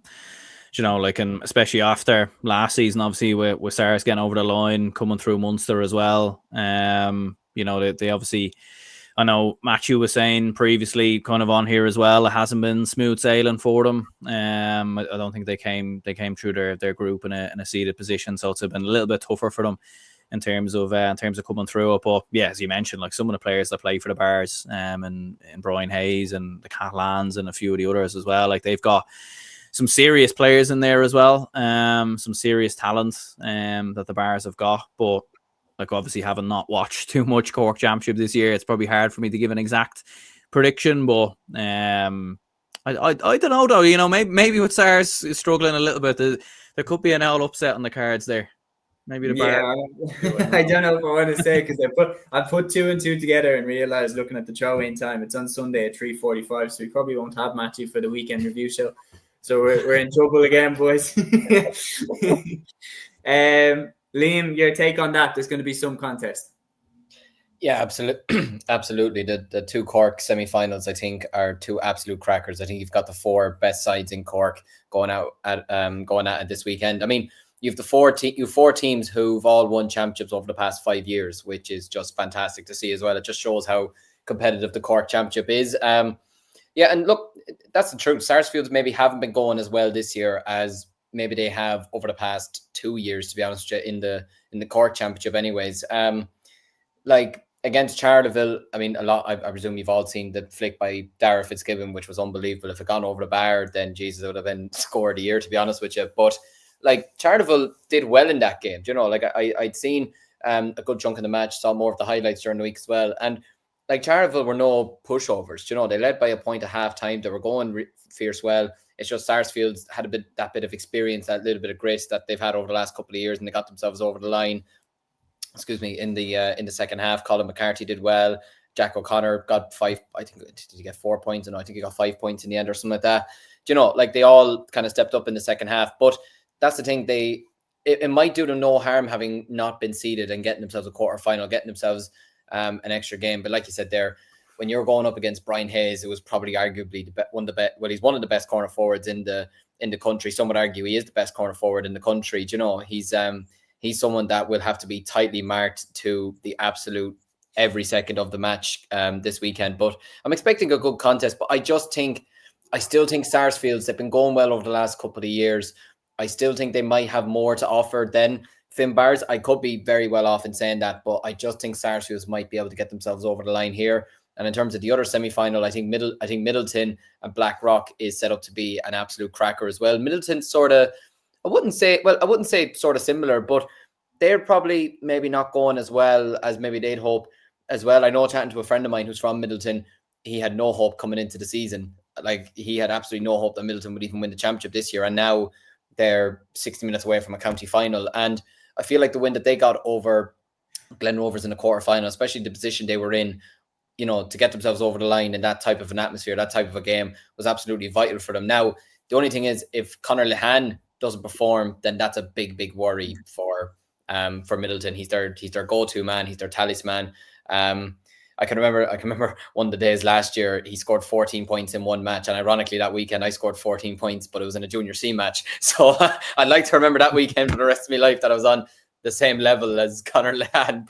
especially after last season, obviously with Sars getting over the line, coming through Munster as well. They obviously, I know Matthew was saying previously, kind of on here as well, it hasn't been smooth sailing for them. I don't think they came through their group in a seeded position, so it's been a little bit tougher for them in terms of coming through it. But yeah, as you mentioned, like some of the players that play for the Bars, and Brian Hayes and the Catalans and a few of the others as well, like they've got some serious players in there as well, some serious talent that the Bars have got. But like obviously having not watched too much Cork Championship this year, it's probably hard for me to give an exact prediction. But I don't know though. Maybe with Sars is struggling a little bit, there could be an old upset on the cards there. Maybe the Bars. I don't know if I want to say, because I put 2 and 2 together and realised, looking at the throw-in time, it's on Sunday at 3:45, so we probably won't have Matthew for the weekend review show. So we're in trouble again, boys. Liam, your take on that? There's going to be some contest. Yeah, absolutely. The two Cork semi-finals, I think, are two absolute crackers. I think you've got the 4 best sides in Cork going at it this weekend. I mean, you have four teams who've all won championships over the past 5 years, which is just fantastic to see as well. It just shows how competitive the Cork Championship is. Yeah, and look, that's the truth. Sarsfields maybe haven't been going as well this year as maybe they have over the past 2 years, to be honest with you, in the Cork Championship anyways. Like against Charleville, I mean, I presume you've all seen the flick by Dara Fitzgibbon, which was unbelievable. If it gone over the bar, then Jesus, it would have been score of the year, to be honest with you. But like Charleville did well in that game. Like I'd seen a good chunk of the match, saw more of the highlights during the week as well. And like Charleville were no pushovers. They led by a point at half time. They were going fierce well. It's just Sarsfields had that bit of experience, that little bit of grit that they've had over the last couple of years, and they got themselves over the line. In the second half. Colin McCarthy did well. Jack O'Connor got 5. I think, did he get 4 points? No, I think he got 5 points in the end or something like that. Like they all kind of stepped up in the second half. But that's the thing. It might do them no harm having not been seeded and getting themselves a quarterfinal, getting themselves an extra game. But like you said there, when you're going up against Brian Hayes, it was probably arguably one of the best. Well, he's one of the best corner forwards in the country. Some would argue he is the best corner forward in the country. He's someone that will have to be tightly marked to the absolute every second of the match this weekend. But I'm expecting a good contest. But I still think Sarsfields, they've been going well over the last couple of years. I still think they might have more to offer than Finbars. I could be very well off in saying that, but I just think Sarsfields might be able to get themselves over the line here. And in terms of the other semi-final, I think Middleton and Blackrock is set up to be an absolute cracker as well. Middleton sort of, I wouldn't say sort of similar, but they're probably maybe not going as well as maybe they'd hope as well. I know, chatting to a friend of mine who's from Middleton, he had no hope coming into the season. Like he had absolutely no hope that Middleton would even win the championship this year. And now they're 60 minutes away from a county final. And I feel like the win that they got over Glen Rovers in the quarterfinal, especially the position they were in, to get themselves over the line in that type of an atmosphere, that type of a game, was absolutely vital for them. Now, the only thing is, if Conor Lehane doesn't perform, then that's a big, big worry for Middleton. He's their go-to man. He's their talisman. I can remember one of the days last year, he scored 14 points in one match. And ironically, that weekend I scored 14 points, but it was in a junior C match. So I'd like to remember that weekend for the rest of my life, that I was on the same level as Conor Lehane.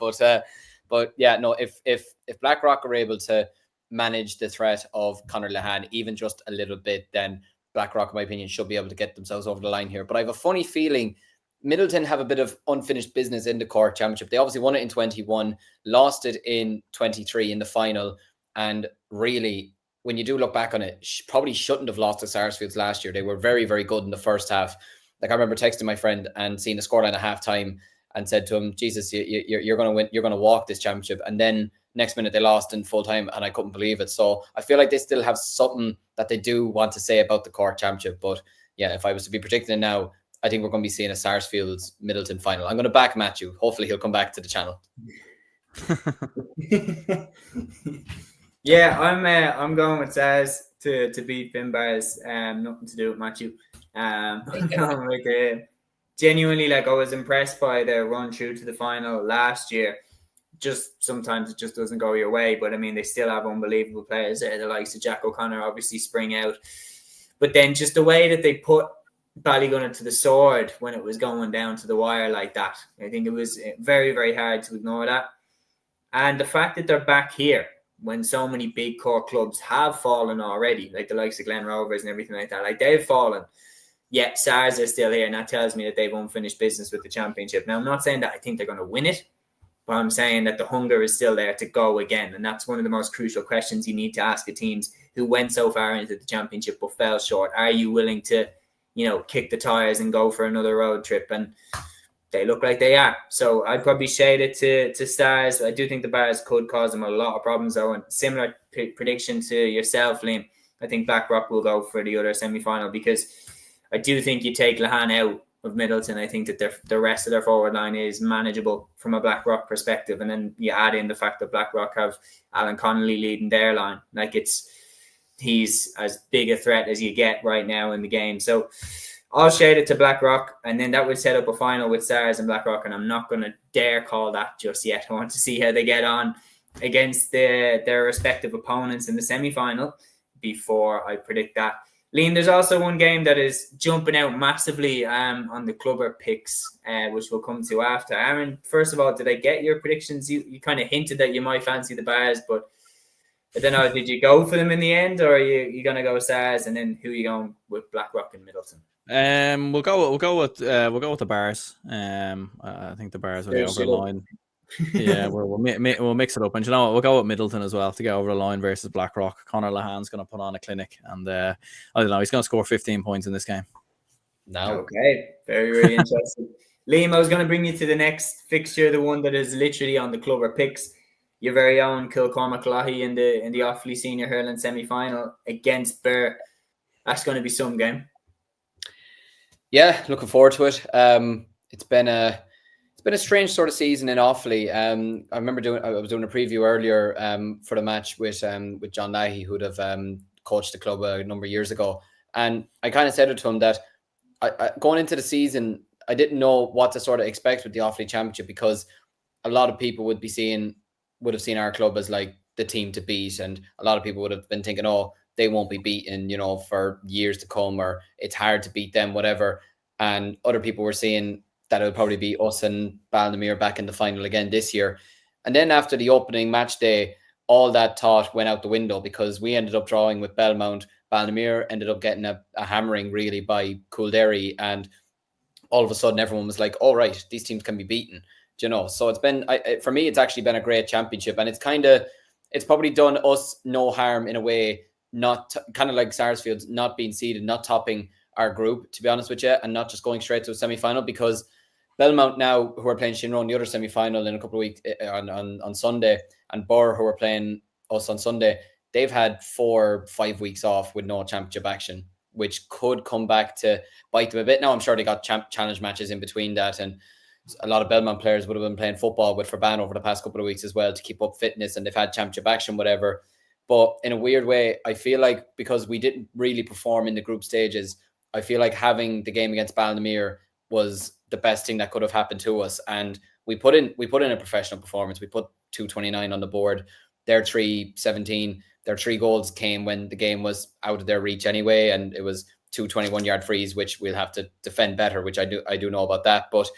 But yeah, no, if Blackrock are able to manage the threat of Conor Lehane even just a little bit, then Blackrock, in my opinion, should be able to get themselves over the line here. But I have a funny feeling Middleton have a bit of unfinished business in the Cork Championship. They obviously won it in 21, lost it in 23 in the final. And really, when you do look back on it, probably shouldn't have lost to Sarsfields last year. They were very, very good in the first half. Like I remember texting my friend and seeing the scoreline at halftime, and said to him, Jesus, you're going to win, you're going to walk this championship. And then next minute they lost in full time, and I couldn't believe it. So I feel like they still have something that they do want to say about the Cork championship. But yeah, if I was to be predicting it now, I think we're going to be seeing a Sarsfields Middleton final. I'm going to back Matthew. Hopefully he'll come back to the channel. Yeah, I'm going with Sars to beat Finbars. Nothing to do with Matthew. I'm going with genuinely, like, I was impressed by their run through to the final last year. Just sometimes it just doesn't go your way, but I mean, they still have unbelievable players there. The likes of Jack O'Connor obviously spring out, but then just the way that they put Ballygunner to the sword when it was going down to the wire like that, I think it was very, very hard to ignore that. And the fact that they're back here when so many big core clubs have fallen already, like the likes of Glen Rovers and everything like that, like they've fallen. Yet SARS are still here, and that tells me that they've unfinished business with the championship. Now, I'm not saying that I think they're going to win it, but I'm saying that the hunger is still there to go again. And that's one of the most crucial questions you need to ask the teams who went so far into the championship but fell short. Are you willing to, kick the tires and go for another road trip? And they look like they are. So I'd probably shade it to Stars. I do think the Bars could cause them a lot of problems, though. And similar prediction to yourself, Liam, I think Blackrock will go for the other semi-final, because I do think you take Lahan out of Middleton. I think that the rest of their forward line is manageable from a Blackrock perspective. And then you add in the fact that Blackrock have Alan Connolly leading their line. Like, he's as big a threat as you get right now in the game. So I'll shade it to Blackrock, and then that would set up a final with Stars and Blackrock, and I'm not going to dare call that just yet. I want to see how they get on against their respective opponents in the semi-final before I predict that. Liam, there's also one game that is jumping out massively on the clubber picks, which we'll come to after. Aaron, first of all, did I get your predictions? You kind of hinted that you might fancy the Bars, but I don't know, did you go for them in the end, or are you going to go Stars, and then who are you going with, Blackrock and Middleton? We'll go with the Bars. I think the Bars will get over the line. Yeah, we'll mix it up, and we'll go with Middleton as well to get over the line versus Blackrock. Conor Lahan's going to put on a clinic, and I don't know, he's going to score 15 points in this game. No, okay, very, very interesting. Liam, I was going to bring you to the next fixture, the one that is literally on the clubber picks. Your very own Kilcormac Lahi in the Offaly Senior Hurling semi-final against Birr. That's going to be some game. Yeah, looking forward to it. It's been a strange sort of season in Offaly. I remember I was doing a preview earlier for the match with John Leahy, who would have coached the club a number of years ago, and I kind of said it to him that I going into the season, I didn't know what to sort of expect with the Offaly Championship, because a lot of people would have seen our club as like the team to beat, and a lot of people would have been thinking, oh, they won't be beaten, for years to come, or it's hard to beat them, whatever. And other people were seeing that it would probably be us and Ballinamere back in the final again this year. And then after the opening match day, all that thought went out the window, because we ended up drawing with Belmont. Ballinamere ended up getting a hammering really by Coolderry, and all of a sudden everyone was like, oh, right, these teams can be beaten. So it's been, for me, it's actually been a great championship, and it's probably done us no harm in a way, not kind of like Sarsfields not being seeded, not topping our group, to be honest with you, and not just going straight to a semi-final, because Belmont now, who are playing Shinrone the other semi-final in a couple of weeks on Sunday, and Birr, who are playing us on Sunday, they've had 4-5 weeks off with no championship action, which could come back to bite them a bit. Now, I'm sure they got challenge matches in between that, and a lot of Belmont players would have been playing football with Forban over the past couple of weeks as well to keep up fitness, and they've had championship action, whatever. But in a weird way, I feel like because we didn't really perform in the group stages, I feel like having the game against Ballinamere was the best thing that could have happened to us. And we put in a professional performance. We put 229 on the board. Their 317. Their 3 goals came when the game was out of their reach anyway, and it was 2 21-yard frees, which we'll have to defend better, which I do know about that. But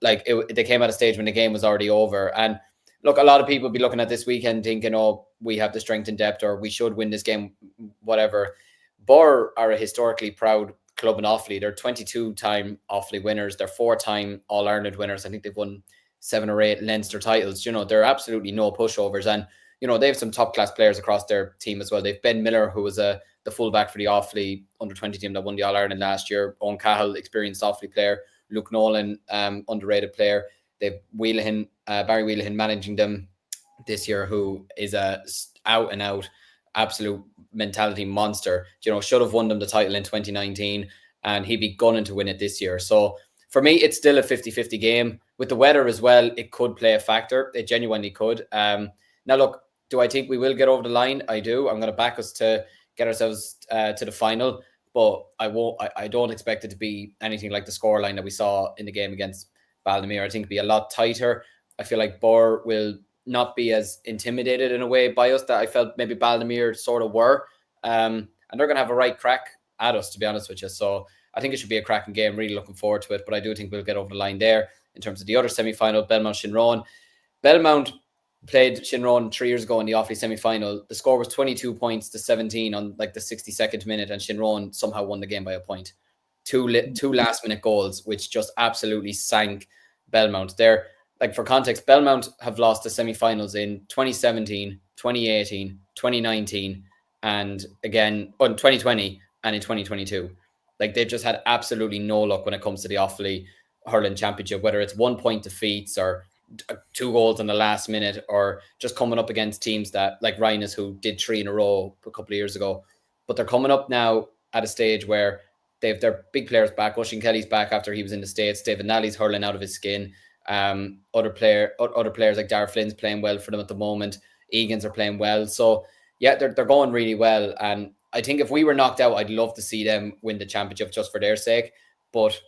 they came at a stage when the game was already over. And look, a lot of people be looking at this weekend thinking, oh, we have the strength and depth, or we should win this game, whatever. Birr are a historically proud club in Offaly. They're 22-time Offaly winners. They're 4-time All-Ireland winners. I think they've won 7 or 8 Leinster titles. They're absolutely no pushovers. And, they have some top-class players across their team as well. They've Ben Miller, who was the fullback for the Offaly under-20 team that won the All-Ireland last year. Owen Cahill, experienced Offaly player. Luke Nolan, underrated player. They've Barry Wheelahan managing them this year, who is a out and out absolute mentality monster. You know, should have won them the title in 2019, and he'd be gunning to win it this year. So for me, it's still a 50-50 game. With the weather as well, it could play a factor. It genuinely could. Now, look, do I think we will get over the line? I do. I'm going to back us to get ourselves to the final, but I don't expect it to be anything like the scoreline that we saw in the game against Baldomere. I think it'll be a lot tighter. I feel like Burr will not be as intimidated in a way by us that I felt maybe Baldomere sort of were. And they're going to have a right crack at us, to be honest with you. So I think it should be a cracking game. Really looking forward to it. But I do think we'll get over the line there. In terms of the other semi-final, Belmont-Shinrone. Belmont played Shinrone 3 years ago in the Offaly semi-final. The score was 22 points to 17 on like the 62nd minute, and Shinrone somehow won the game by a point. Two last-minute goals, which just absolutely sank Belmont. They're, like, for context, Belmont have lost the semi-finals in 2017, 2018, 2019, and again in 2020 and in 2022. Like, they've just had absolutely no luck when it comes to the Offaly Hurling Championship, whether it's 1 point defeats or 2 goals in the last minute, or just coming up against teams that, like Rhinos, who did 3 in a row a couple of years ago. But they're coming up now at a stage where they've their big players back. Oisin Kelly's back after he was in the States. David Nally's hurling out of his skin. Other players like Dara Flynn's playing well for them at the moment. Egan's are playing well. So yeah, they're going really well. And I think if we were knocked out, I'd love to see them win the championship just for their sake. But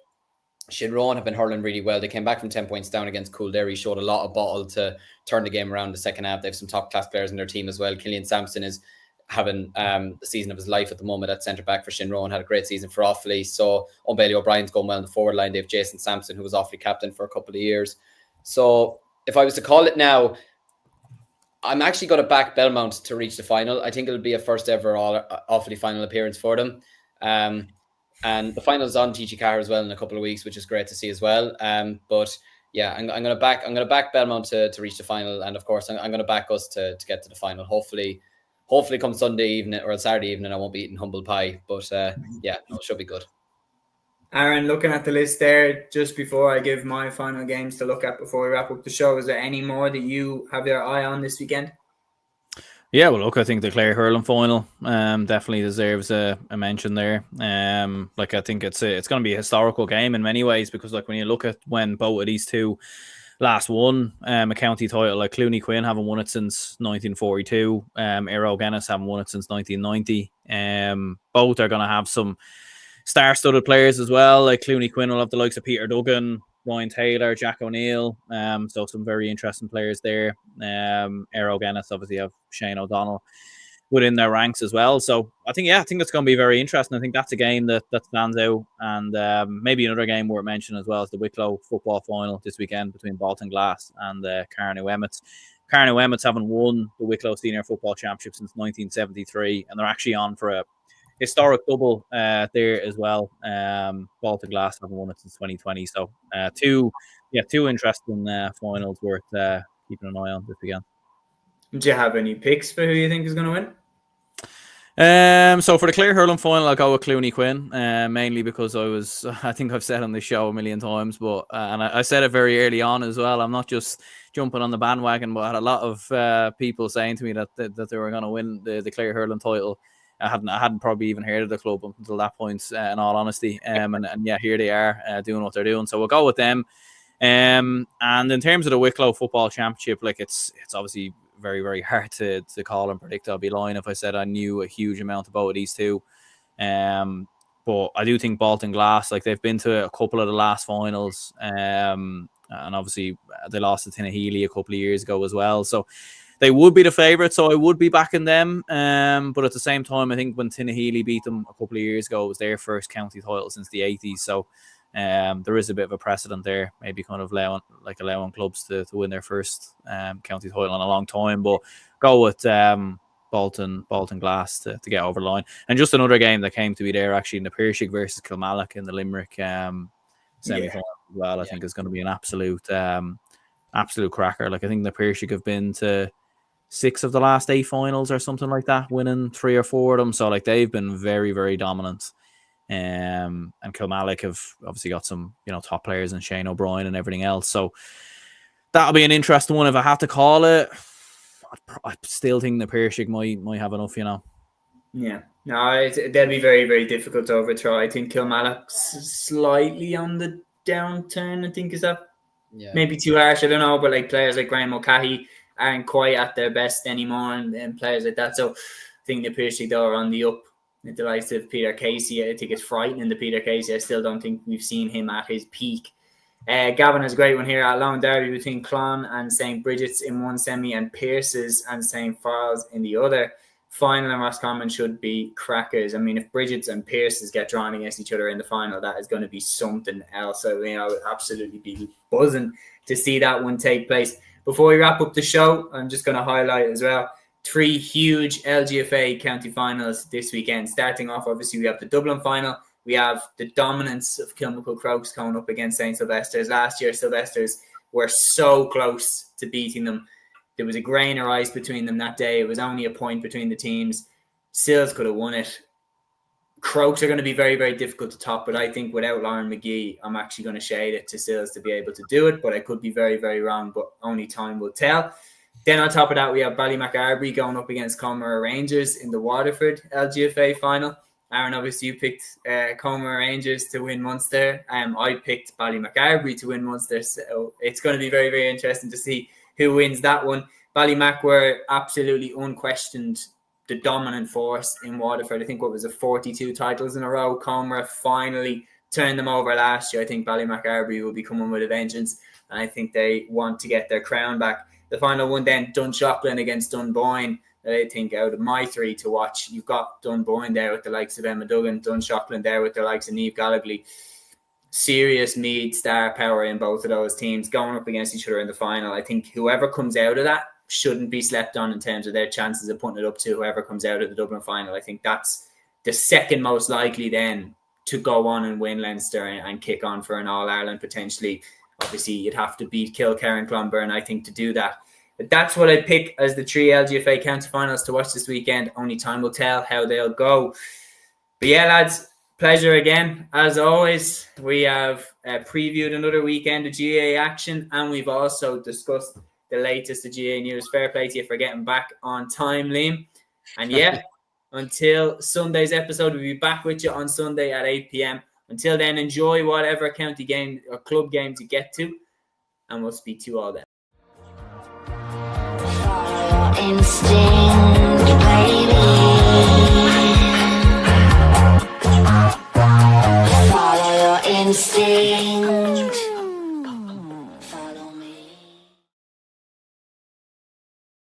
Shinrone have been hurling really well. They came back from 10 points down against Cúilín, showed a lot of bottle to turn the game around the second half. They have some top class players in their team as well. Killian Sampson is having the season of his life at the moment at centre back for Shinrone. Had a great season for Offaly. So Bailey O'Brien's going well in the forward line. They have Jason Sampson, who was Offaly captain for a couple of years. So if I was to call it now, I'm actually going to back Belmont to reach the final. I think it'll be a first ever Offaly final appearance for them. And the final's on TG Carr as well in a couple of weeks, which is great to see as well. But yeah, I'm going to back Belmont to reach the final, and of course I'm going to back us to get to the final. Hopefully come Sunday evening or Saturday evening, I won't be eating humble pie. But yeah, no, it should be good. Aaron, looking at the list there, just before I give my final games to look at before we wrap up the show, is there any more that you have your eye on this weekend? Yeah, well, look, I think the Clare Hurling final definitely deserves a mention there. Like, I think it's going to be a historical game in many ways, because, like, when you look at when both of these two last won a county title, like Cloney Quinn haven't won it since 1942, Eero Guinness haven't won it since 1990. Both are going to have some star-studded players as well. Like Cloney Quinn will have the likes of Peter Duggan, Ryan Taylor, Jack O'Neill, so some very interesting players there. Eero Guinness obviously have Shane O'Donnell within their ranks as well. So I think it's going to be very interesting. I think that's a game that stands out, and maybe another game worth mentioning as well is the Wicklow football final this weekend between Bolton Glass and Carnew Emmets. Carnew Emmets haven't won the Wicklow Senior Football Championship since 1973, and they're actually on for a historic double there as well. Bolton Glass haven't won it since 2020. So two interesting finals worth keeping an eye on this weekend. Do you have any picks for who you think is going to win? So for the Clare Hurling final, I'll go with Cloney Quinn, mainly because I think I've said on this show a million times, but and I said it very early on as well. I'm not just jumping on the bandwagon, but I had a lot of people saying to me that they were going to win the Clare Hurling title. I hadn't probably even heard of the club until that point, in all honesty. And yeah, here they are doing what they're doing. So we'll go with them. And in terms of the Wicklow Football Championship, like it's obviously very, very hard to call and predict. I'll be lying if I said I knew a huge amount about these two. But I do think Bolton Glass, like they've been to a couple of the last finals. And obviously they lost to Tinahely a couple of years ago as well. So they would be the favourite, so I would be backing them. But at the same time, I think when Tinahely beat them a couple of years ago, it was their first county title since the 80s. So there is a bit of a precedent there, maybe kind of allowing clubs to win their first county title in a long time. But go with Bolton Glass to get over the line. And just another game that came to be there, actually, in the Piershig versus Kilmallock in the Limerick semi-final as well, I think is going to be an absolute cracker. Like, I think the Piershig have been to 6 of the last 8 finals or something like that, winning 3 or 4 of them. So like they've been very, very dominant. And Kilmallock have obviously got some, top players in Shane O'Brien and everything else. So that'll be an interesting one if I have to call it. I still think the Piercing might have enough, you know. Yeah, no, they'll be very, very difficult to overthrow. I think Kilmallock's slightly on the downturn. I think is that maybe too harsh. I don't know, but like players like Graham O'Cahy aren't quite at their best anymore, and players like that. So I think the Piercing though are on the up. With the likes of Peter Casey, I think it's frightening. The Peter Casey, I still don't think we've seen him at his peak. Gavin has a great one here. A lone derby between Clon and St. Bridget's in one semi and Pierce's and St. Farrell's in the other. Final and Roscommon should be crackers. I mean, if Bridget's and Pierce's get drawn against each other in the final, that is going to be something else. So, I would absolutely be buzzing to see that one take place. Before we wrap up the show, I'm just going to highlight as well 3 huge LGFA county finals this weekend. Starting off, obviously, we have the Dublin final. We have the dominance of Kilmacud Crokes coming up against St. Sylvester's. Last year, Sylvester's were so close to beating them. There was a grain of rice between them that day. It was only a point between the teams. Sills could have won it. Crokes are going to be very, very difficult to top, but I think without Lauren McGee, I'm actually going to shade it to Sills to be able to do it, but I could be very, very wrong, but only time will tell. Then on top of that, we have Ballymacarbry going up against Comer Rangers in the Waterford LGFA final. Aaron, obviously you picked Comer Rangers to win Munster. I picked Ballymacarbry to win Munster, so it's going to be very, very interesting to see who wins that one. Ballymac were absolutely unquestioned the dominant force in Waterford. I think what was it, 42 titles in a row. Comer finally turned them over last year. I think Ballymacarbry will be coming with a vengeance, and I think they want to get their crown back. The final one then, Dunshaughlin against Dunboyne. I think out of my 3 to watch, you've got Dunboyne there with the likes of Emma Duggan, Dunshaughlin there with the likes of Niamh Gallagly. Serious Mead star power in both of those teams going up against each other in the final. I think whoever comes out of that shouldn't be slept on in terms of their chances of putting it up to whoever comes out of the Dublin final. I think that's the second most likely then to go on and win Leinster and kick on for an All-Ireland potentially. Obviously, you'd have to beat Kilcare and Clonberne, I think, to do that. But that's what I'd pick as the 3 LGFA county finals to watch this weekend. Only time will tell how they'll go. But yeah, lads, pleasure again. As always, we have previewed another weekend of GA action, and we've also discussed the latest of GA news. Fair play to you for getting back on time, Liam. And yeah, until Sunday's episode, we'll be back with you on Sunday at 8 p.m. Until then, enjoy whatever county game or club games you get to, and we'll speak to you all then. Instinct.